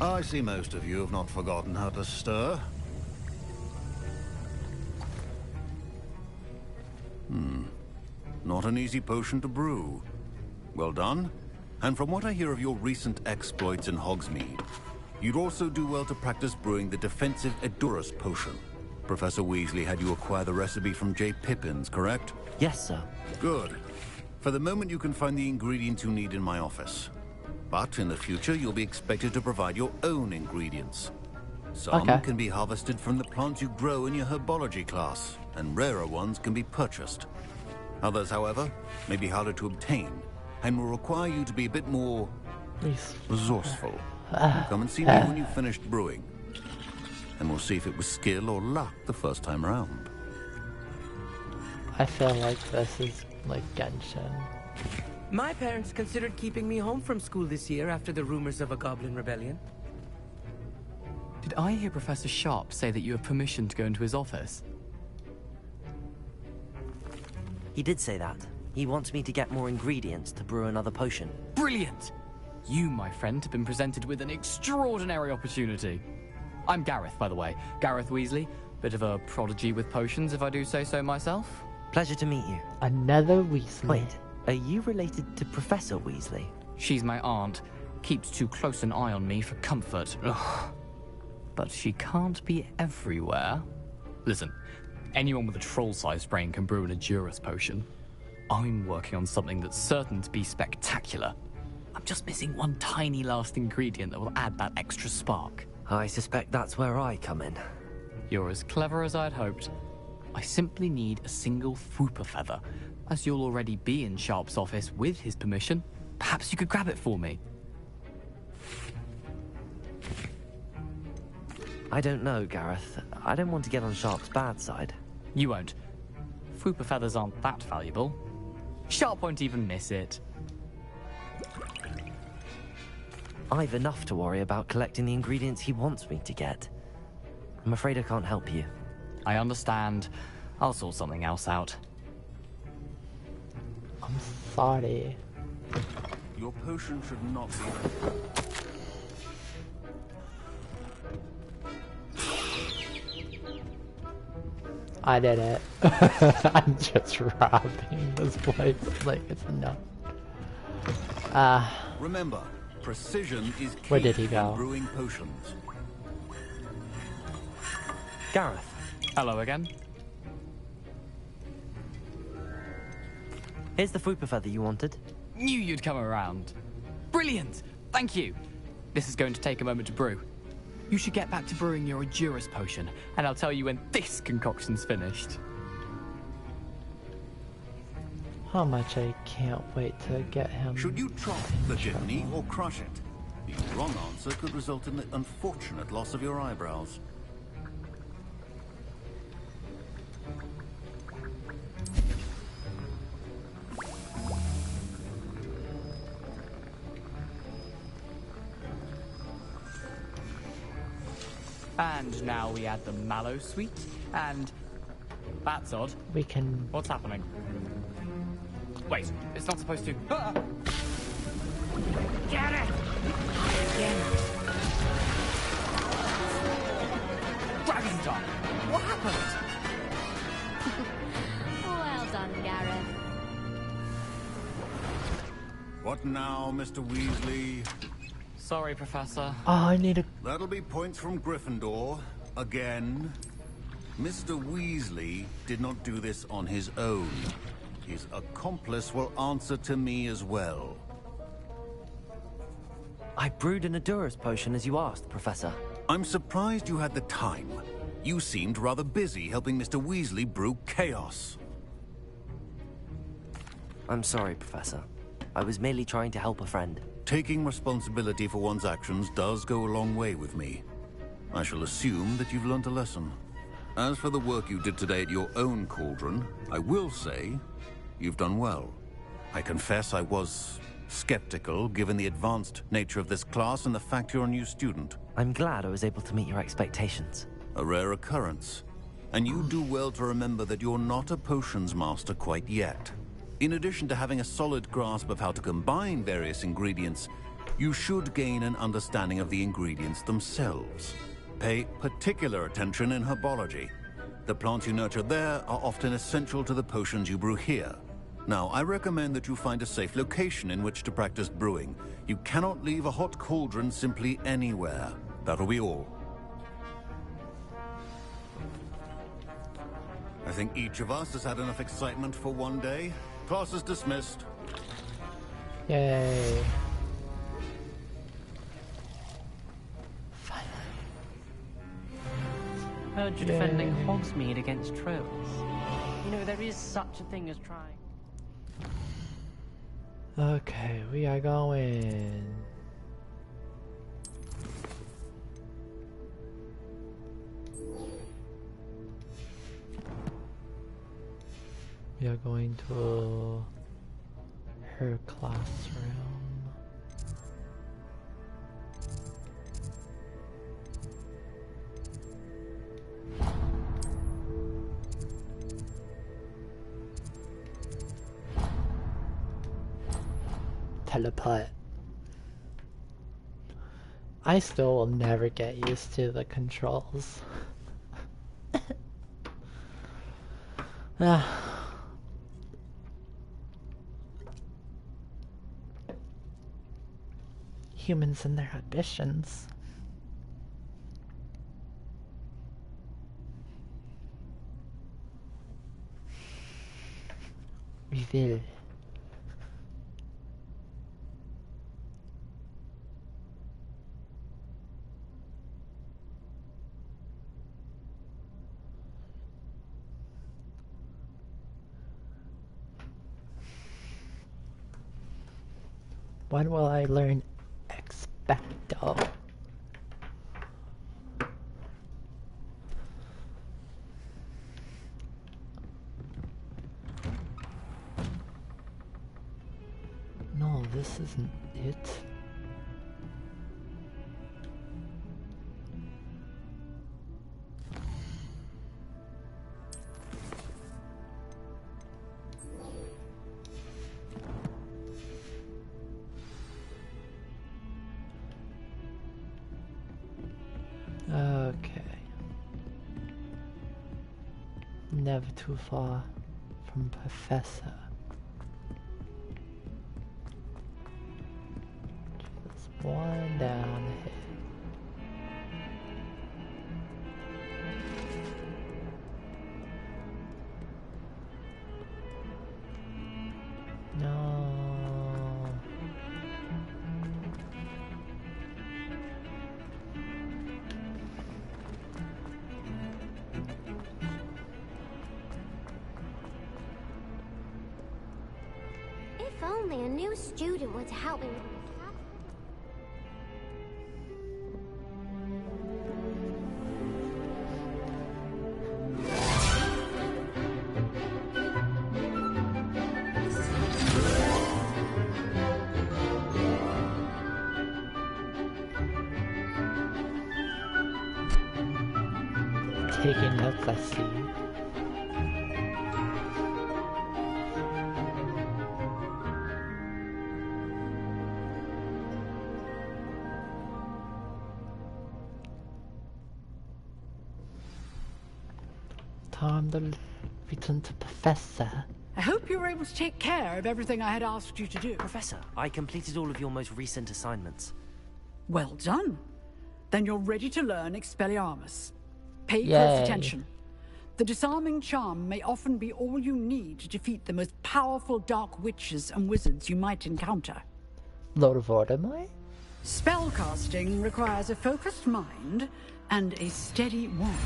[SPEAKER 23] I see most of you have not forgotten how to stir. Not an easy potion to brew. Well done. And from what I hear of your recent exploits in Hogsmeade, You'd also do well to practice brewing the defensive Edurus potion. Professor Weasley had you acquire the recipe from J. Pippin's, correct?
[SPEAKER 3] Yes, sir.
[SPEAKER 23] Good. For the moment, you can find the ingredients you need in my office. But in the future, you'll be expected to provide your own ingredients. Some can be harvested from the plants you grow in your herbology class, and rarer ones can be purchased. Others, however, may be harder to obtain, and will require you to be a bit more resourceful. Come and see me when you've finished brewing, and we'll see if it was skill or luck the first time around.
[SPEAKER 1] I feel like this is like Genshin.
[SPEAKER 24] My parents considered keeping me home from school this year after the rumors of a goblin rebellion.
[SPEAKER 2] Did I hear Professor Sharp say that you have permission to go into his office?
[SPEAKER 3] He did say that. He wants me to get more ingredients to brew another potion.
[SPEAKER 2] Brilliant! You, my friend, have been presented with an extraordinary opportunity. I'm Gareth, by the way. Gareth Weasley. Bit of a prodigy with potions, if I do say so myself.
[SPEAKER 3] Pleasure to meet you.
[SPEAKER 1] Another Weasley.
[SPEAKER 3] Wait, are you related to Professor Weasley?
[SPEAKER 2] She's my aunt. Keeps too close an eye on me for comfort. Ugh. But she can't be everywhere. Listen, anyone with a troll-sized brain can brew an Edurus potion. I'm working on something that's certain to be spectacular. I'm just missing one tiny last ingredient that will add that extra spark.
[SPEAKER 3] I suspect that's where I come in.
[SPEAKER 2] You're as clever as I'd hoped. I simply need a single Fwooper feather. As you'll already be in Sharp's office with his permission, perhaps you could grab it for me.
[SPEAKER 3] I don't know, Gareth. I don't want to get on Sharp's bad side.
[SPEAKER 2] You won't. Fwooper feathers aren't that valuable. Sharp won't even miss it.
[SPEAKER 3] I've enough to worry about collecting the ingredients he wants me to get. I'm afraid I can't help you.
[SPEAKER 2] I understand. I'll sort something else out.
[SPEAKER 1] I'm sorry.
[SPEAKER 23] Your potion should not be...
[SPEAKER 1] I did it. I'm just robbing this place like it's enough.
[SPEAKER 23] Remember, precision is key
[SPEAKER 1] where did he go?
[SPEAKER 23] in brewing potions.
[SPEAKER 2] Gareth. Hello again.
[SPEAKER 3] Here's the Fwooper feather you wanted.
[SPEAKER 2] Knew you'd come around. Brilliant! Thank you. This is going to take a moment to brew. You should get back to brewing your Edurus potion, and I'll tell you when this concoction's finished.
[SPEAKER 1] How much I can't wait to get him.
[SPEAKER 23] Should you try the jitney or crush it? The wrong answer could result in the unfortunate loss of your eyebrows.
[SPEAKER 2] And now we add the mallow sweet, and... That's odd.
[SPEAKER 1] We can...
[SPEAKER 2] What's happening? Wait, it's not supposed to... Ah! Get it! Again. Dragon Dog! What happened?
[SPEAKER 19] Well done, Gareth.
[SPEAKER 23] What now, Mr. Weasley?
[SPEAKER 2] Sorry, Professor.
[SPEAKER 1] Oh, I need a...
[SPEAKER 23] That'll be points from Gryffindor. Again. Mr. Weasley did not do this on his own. His accomplice will answer to me as well.
[SPEAKER 3] I brewed an Edurus potion as you asked, Professor.
[SPEAKER 23] I'm surprised you had the time. You seemed rather busy helping Mr. Weasley brew chaos.
[SPEAKER 3] I'm sorry, Professor. I was merely trying to help a friend.
[SPEAKER 23] Taking responsibility for one's actions does go a long way with me. I shall assume that you've learned a lesson. As for the work you did today at your own cauldron, I will say you've done well. I confess I was skeptical given the advanced nature of this class and the fact you're a new student.
[SPEAKER 3] I'm glad I was able to meet your expectations.
[SPEAKER 23] A rare occurrence. And you do well to remember that you're not a potions master quite yet. In addition to having a solid grasp of how to combine various ingredients, you should gain an understanding of the ingredients themselves. Pay particular attention in herbology. The plants you nurture there are often essential to the potions you brew here. Now, I recommend that you find a safe location in which to practice brewing. You cannot leave a hot cauldron simply anywhere. That'll be all. I think each of us has had enough excitement for one day. Class is dismissed.
[SPEAKER 1] Yay.
[SPEAKER 21] Heard you're defending Hogsmeade against trolls. You know, there is such a thing as trying.
[SPEAKER 1] Okay, we are going. We are going to her classroom. Teleport. I still will never get used to the controls. Humans and their ambitions. Reveal. When will I learn expecto? No, this isn't it. Okay. Never too far from Professor. Just one down here. No.
[SPEAKER 19] If only a new student were to help me with
[SPEAKER 1] taking notes, I see. Time to return to Professor.
[SPEAKER 13] I hope you were able to take care of everything I had asked you to do.
[SPEAKER 3] Professor, I completed all of your most recent assignments.
[SPEAKER 13] Well done. Then you're ready to learn Expelliarmus. Pay
[SPEAKER 1] Yay.
[SPEAKER 13] close attention. The disarming charm may often be all you need to defeat the most powerful dark witches and wizards you might encounter.
[SPEAKER 1] Lord of Voldemort?
[SPEAKER 13] Spellcasting requires a focused mind and a steady wand.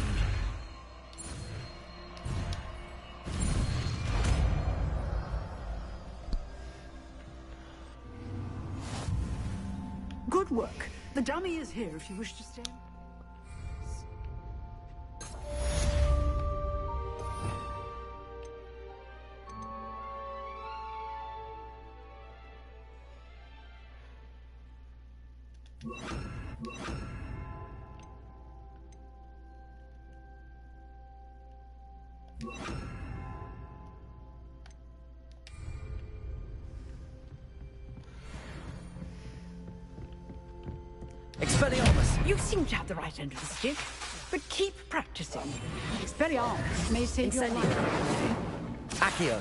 [SPEAKER 13] Good work. The dummy is here if you wish to stay.
[SPEAKER 3] Expelliarmus!
[SPEAKER 13] You seem to have the right end of the stick, but keep practicing. Expelliarmus may save your life.
[SPEAKER 3] Accio!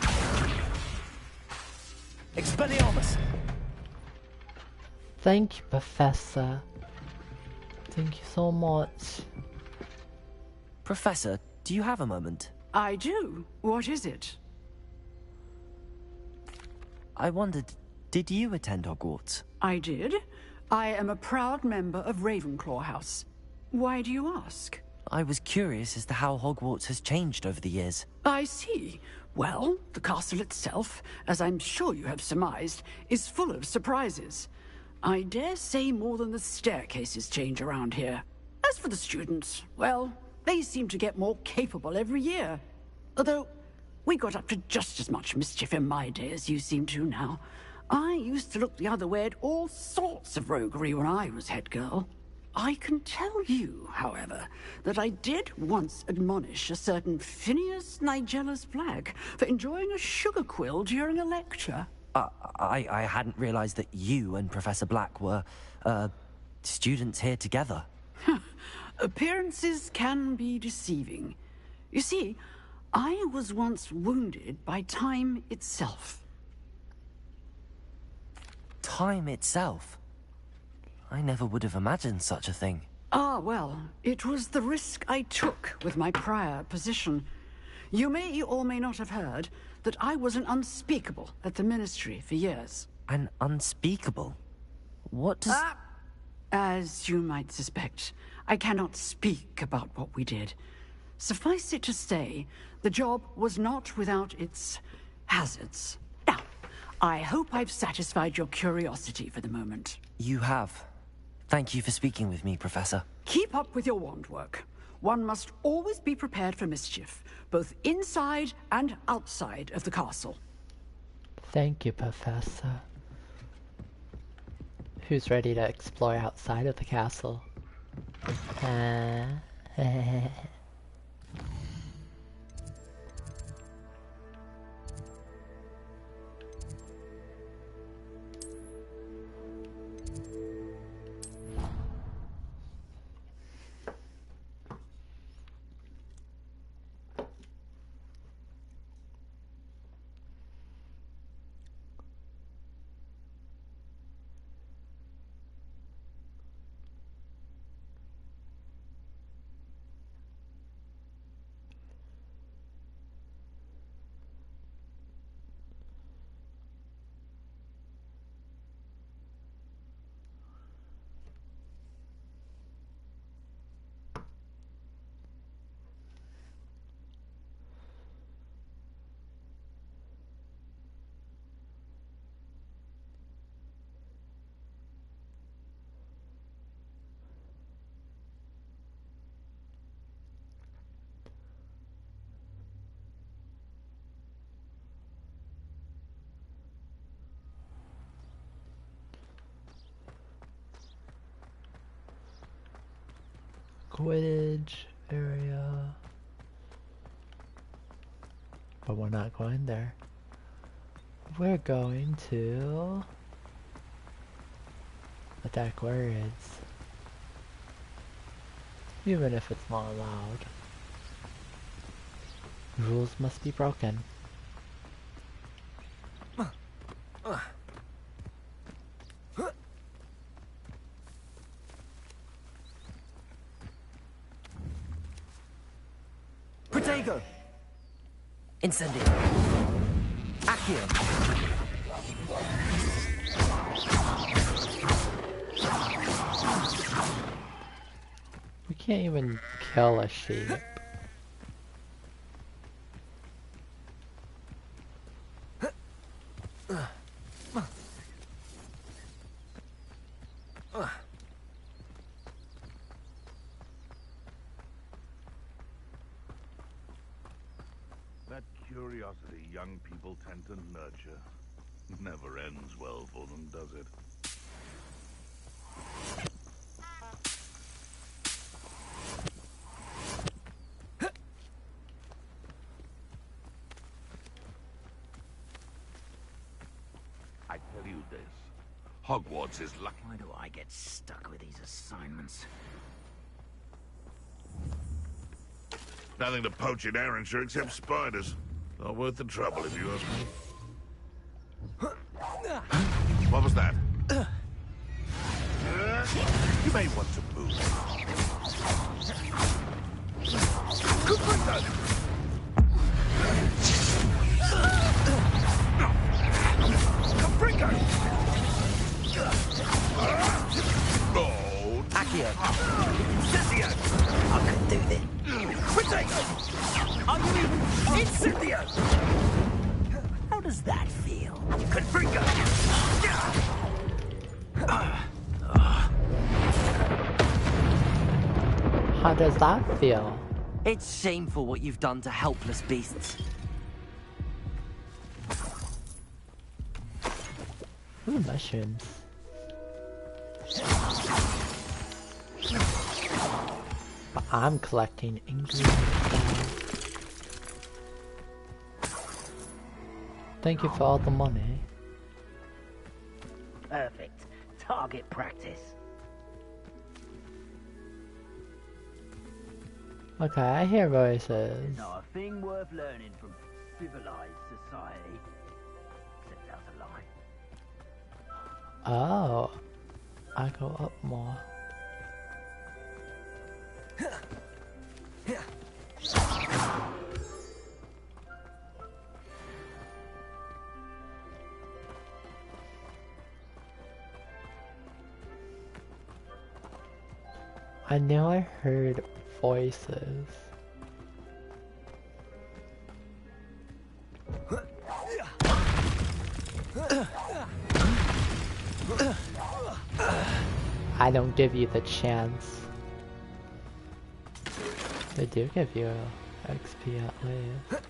[SPEAKER 3] Expelliarmus!
[SPEAKER 1] Thank you, Professor. Thank you so much.
[SPEAKER 3] Professor, do you have a moment?
[SPEAKER 13] I do. What is it?
[SPEAKER 3] I wondered, did you attend Hogwarts?
[SPEAKER 13] I did. I am a proud member of Ravenclaw House. Why do you ask?
[SPEAKER 3] I was curious as to how Hogwarts has changed over the years.
[SPEAKER 13] I see. Well, the castle itself, as I'm sure you have surmised, is full of surprises. I dare say more than the staircases change around here. As for the students, well, they seem to get more capable every year. Although, we got up to just as much mischief in my day as you seem to now. I used to look the other way at all sorts of roguery when I was head girl. I can tell you, however, that I did once admonish a certain Phineas Nigella's Black for enjoying a sugar quill during a lecture.
[SPEAKER 3] I hadn't realized that you and Professor Black were, students here together.
[SPEAKER 13] Appearances can be deceiving. You see, I was once wounded by time itself.
[SPEAKER 3] Time itself? I never would have imagined such a thing.
[SPEAKER 13] Ah, well, it was the risk I took with my prior position. You may or may not have heard that I was an unspeakable at the Ministry for years.
[SPEAKER 3] An unspeakable? What does...
[SPEAKER 13] As you might suspect, I cannot speak about what we did. Suffice it to say, the job was not without its hazards. Now, I hope I've satisfied your curiosity for the moment.
[SPEAKER 3] You have. Thank you for speaking with me, Professor.
[SPEAKER 13] Keep up with your wand work. One must always be prepared for mischief, both inside and outside of the castle.
[SPEAKER 1] Thank you, Professor. Who's ready to explore outside of the castle? Quidditch area. But we're not going there. We're going to attack words. Even if it's not allowed. Rules must be broken.
[SPEAKER 3] Protego! Incendio! Accio!
[SPEAKER 1] We can't even kill a sheep.
[SPEAKER 15] That curiosity young people tend to nurture never ends well for them, does it? I tell you this, Hogwarts is lucky.
[SPEAKER 4] Why do I get stuck with these assignments?
[SPEAKER 15] Nothing to poach in Arrynshire except spiders. Not worth the trouble, if you ask me. What was that? You may want to move. Confringo! Confringo! Oh,
[SPEAKER 3] Accio.
[SPEAKER 15] Incendio!
[SPEAKER 3] I could do this.
[SPEAKER 15] Potato! Are you even... Incendio!
[SPEAKER 4] How does that feel?
[SPEAKER 15] Confringo!
[SPEAKER 1] How does that feel?
[SPEAKER 3] It's shameful what you've done to helpless beasts.
[SPEAKER 1] Ooh, mushrooms. But I'm collecting ingredients. Thank you for all the money.
[SPEAKER 4] Perfect. Target practice.
[SPEAKER 1] Okay, I hear voices.
[SPEAKER 4] Not a thing worth learning from civilized society. Except how to lie.
[SPEAKER 1] Oh, I go up more. I knew I heard voices. I don't give you the chance. They do give you XP at least.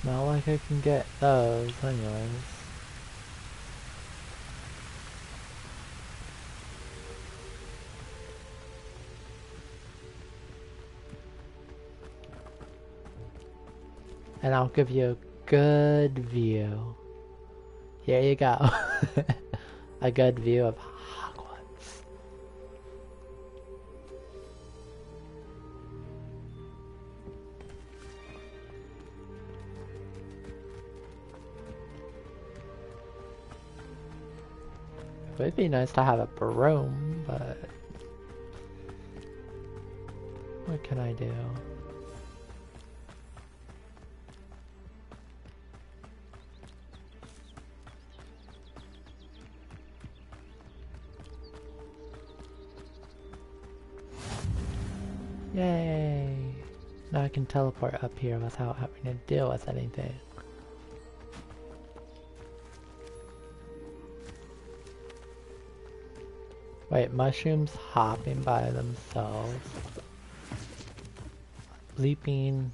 [SPEAKER 1] Not like I can get those anyways. And I'll give you a good view. Here you go. A good view of Hogwarts. It would be nice to have a broom, but what can I do? Yay! Now I can teleport up here without having to deal with anything. Wait, mushrooms hopping by themselves. Leaping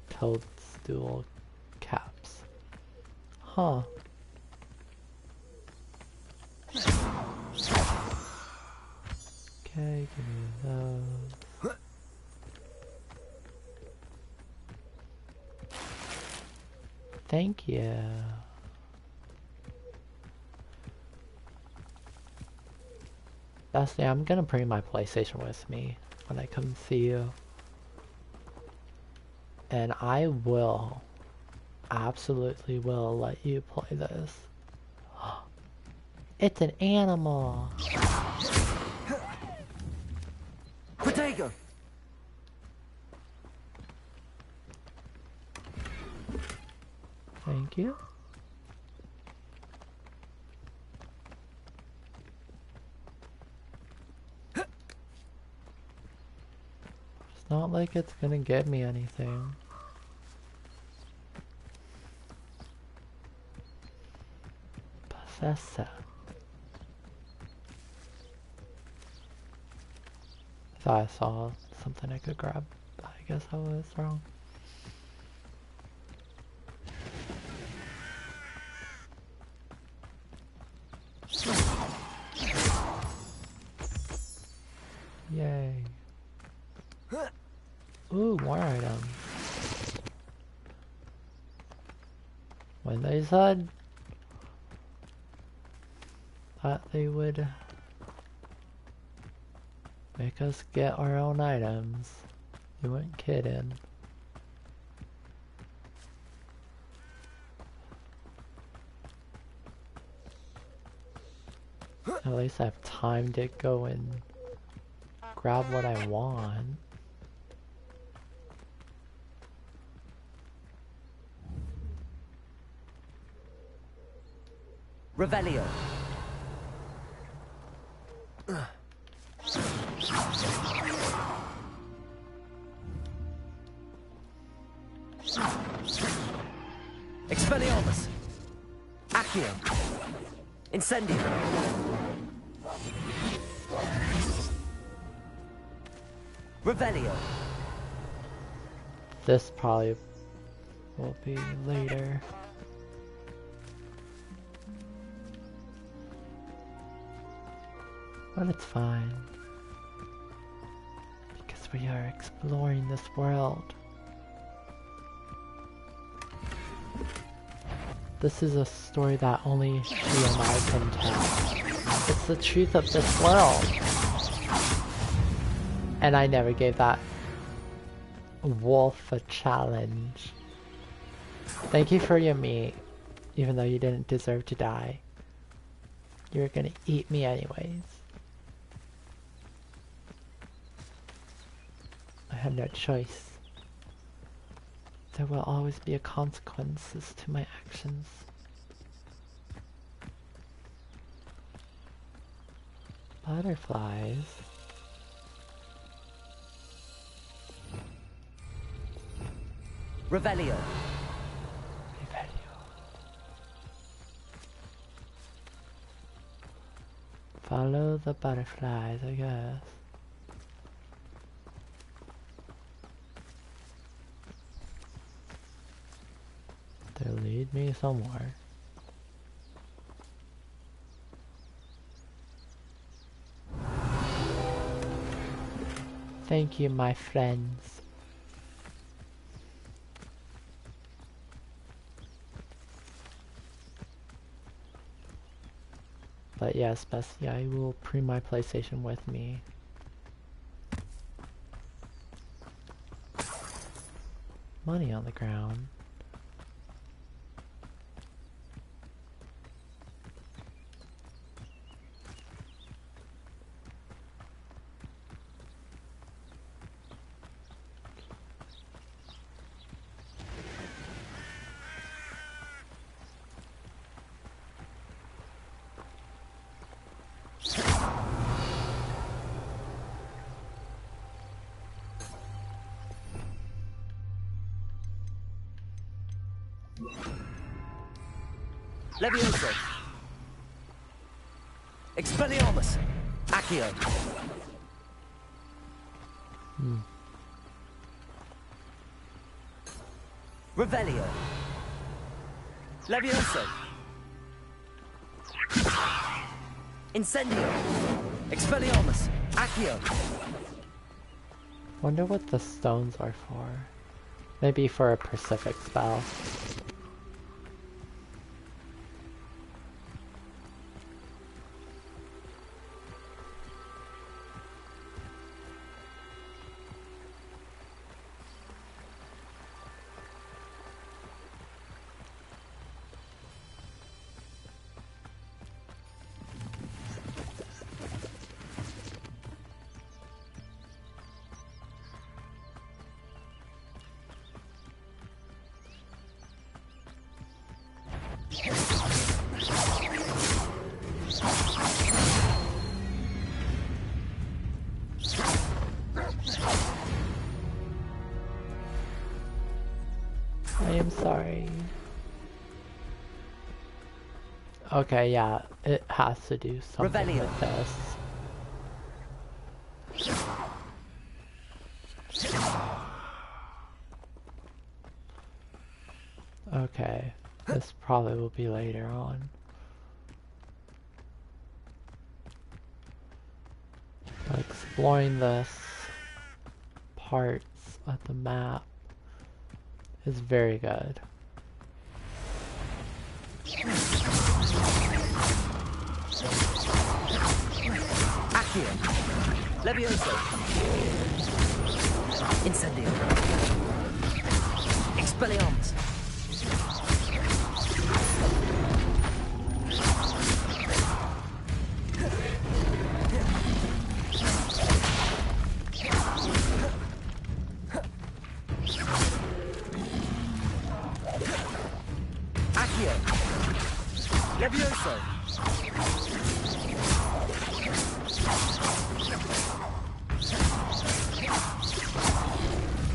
[SPEAKER 1] toadstool caps. Huh. Okay, give me those. Thank you. That's I'm gonna bring my PlayStation with me when I come see you. And I will, absolutely will let you play this. It's an animal.
[SPEAKER 3] Protego!
[SPEAKER 1] Thank you. It's not like it's gonna get me anything. Possessor. Thought I saw something I could grab. I guess I was wrong. Yay. Ooh, more items. When they said that they would make us get our own items, you weren't kidding. At least I have time to go and grab what I want.
[SPEAKER 3] Revelio. Expelliarmus. Accio. Incendio. Revelio.
[SPEAKER 1] This probably will be later. But it's fine. Because we are exploring this world. This is a story that only you and I can tell. It's the truth of this world. And I never gave that wolf a challenge. Thank you for your meat, even though you didn't deserve to die. You were gonna eat me anyways. I had no choice. There will always be a consequences to my actions. Butterflies.
[SPEAKER 3] Revelio.
[SPEAKER 1] Follow the butterflies, I guess. They'll lead me somewhere. Thank you, my friends. But yes, Bessie, I will bring my PlayStation with me. Money on the ground.
[SPEAKER 3] Levioso. Expelliarmus. Accio. Revelio. Levioso. Incendio. Expelliarmus. Accio.
[SPEAKER 1] Wonder what the stones are for. Maybe for a Pacific spell. I am sorry. Okay, yeah, it has to do something
[SPEAKER 3] Revelio.
[SPEAKER 1] with this. Okay, this probably will be later on. But exploring this parts of the map is very good.
[SPEAKER 17] Accio. Levioso. Incendio. Expelliarmus. Accio. Levioso.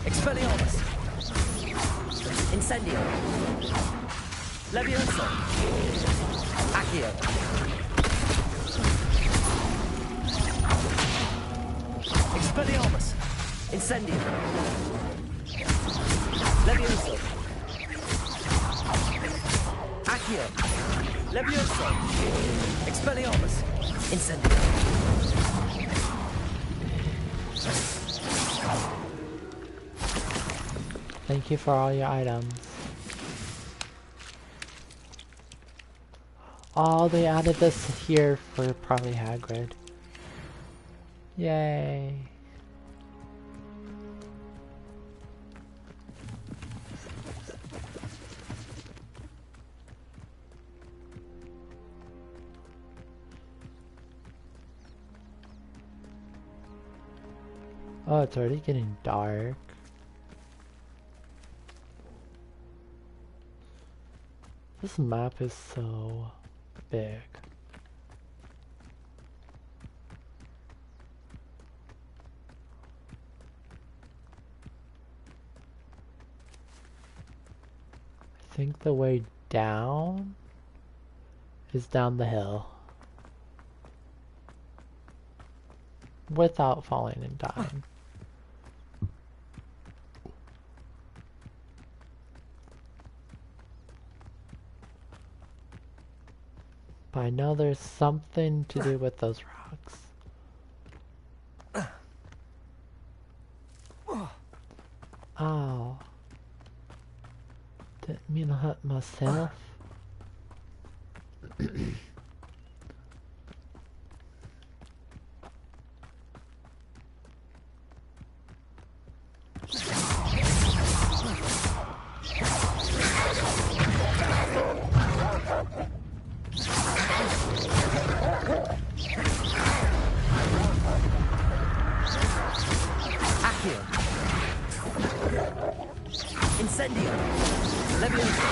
[SPEAKER 17] Expelliarmus. Incendio. Levioso. Accio. Expelliarmus. Incendio. Levioso. Accio. Levioso. Expelliarmus. Incendio.
[SPEAKER 1] Thank you for all your items. Oh, they added this here for probably Hagrid. Yay. Oh, it's already getting dark. This map is so big. I think the way down is down the hill. Without falling and dying. But I know there's something to do with those rocks. Ow. Didn't mean to hurt myself.
[SPEAKER 17] Incendio. Levioso.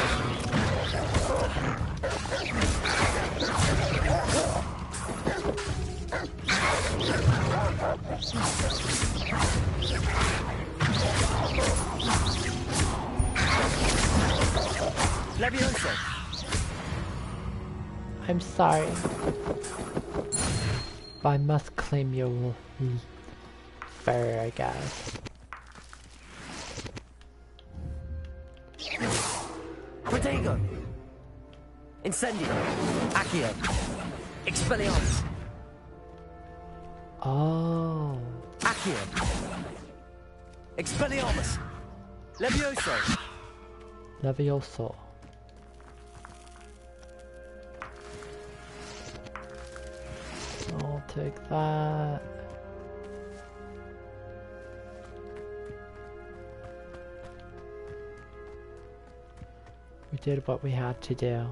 [SPEAKER 17] Levioso.
[SPEAKER 1] I'm sorry. But I must claim your fur, I guess.
[SPEAKER 17] Protego. Incendio. Accio. Expelliarmus.
[SPEAKER 1] Oh.
[SPEAKER 17] Accio. Expelliarmus. Levioso.
[SPEAKER 1] Levioso. I'll take that. We did what we had to do.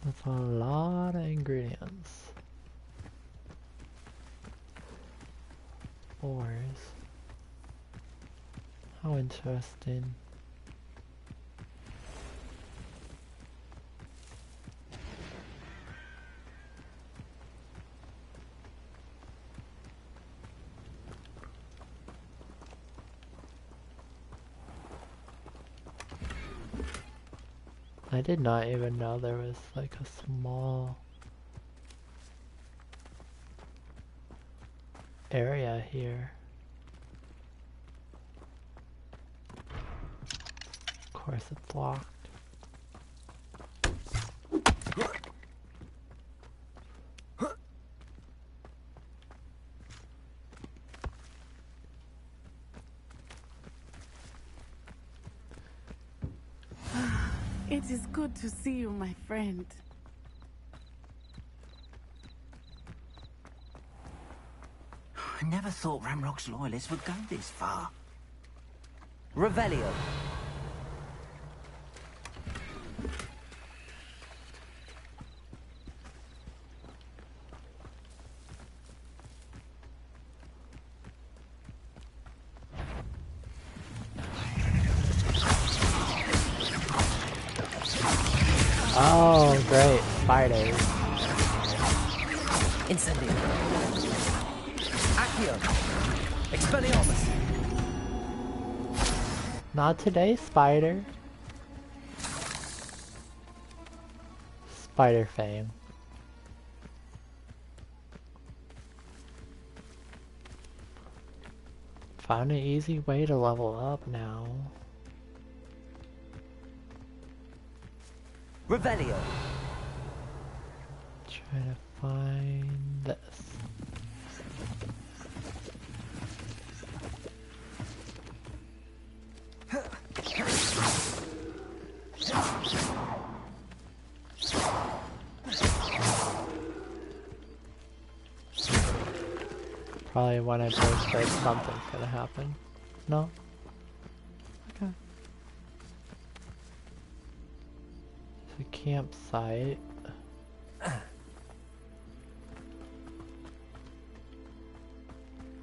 [SPEAKER 1] That's a lot of ingredients. PS4's. How interesting. I did not even know there was like a small area here. Of course it's locked.
[SPEAKER 6] It is good to see you, my friend.
[SPEAKER 17] I never thought Ramrock's loyalists would go this far.
[SPEAKER 3] Revelio.
[SPEAKER 1] Oh, great. Spiders.
[SPEAKER 3] Incendio. Accio. Expelliarmus.
[SPEAKER 1] Not today, Spider. Spider fame. Found an easy way to level up now.
[SPEAKER 3] Revelio.
[SPEAKER 1] Trying to find this. Probably when I post this, something's gonna happen. No? Okay. It's a campsite.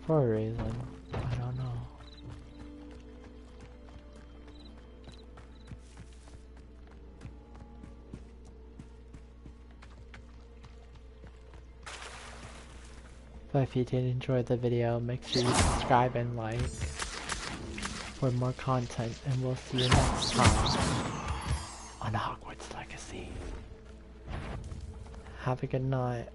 [SPEAKER 1] For a reason. I don't know. But if you did enjoy the video, make sure you subscribe and like for more content, and we'll see you next time on Hogwarts Legacy. Have a good night.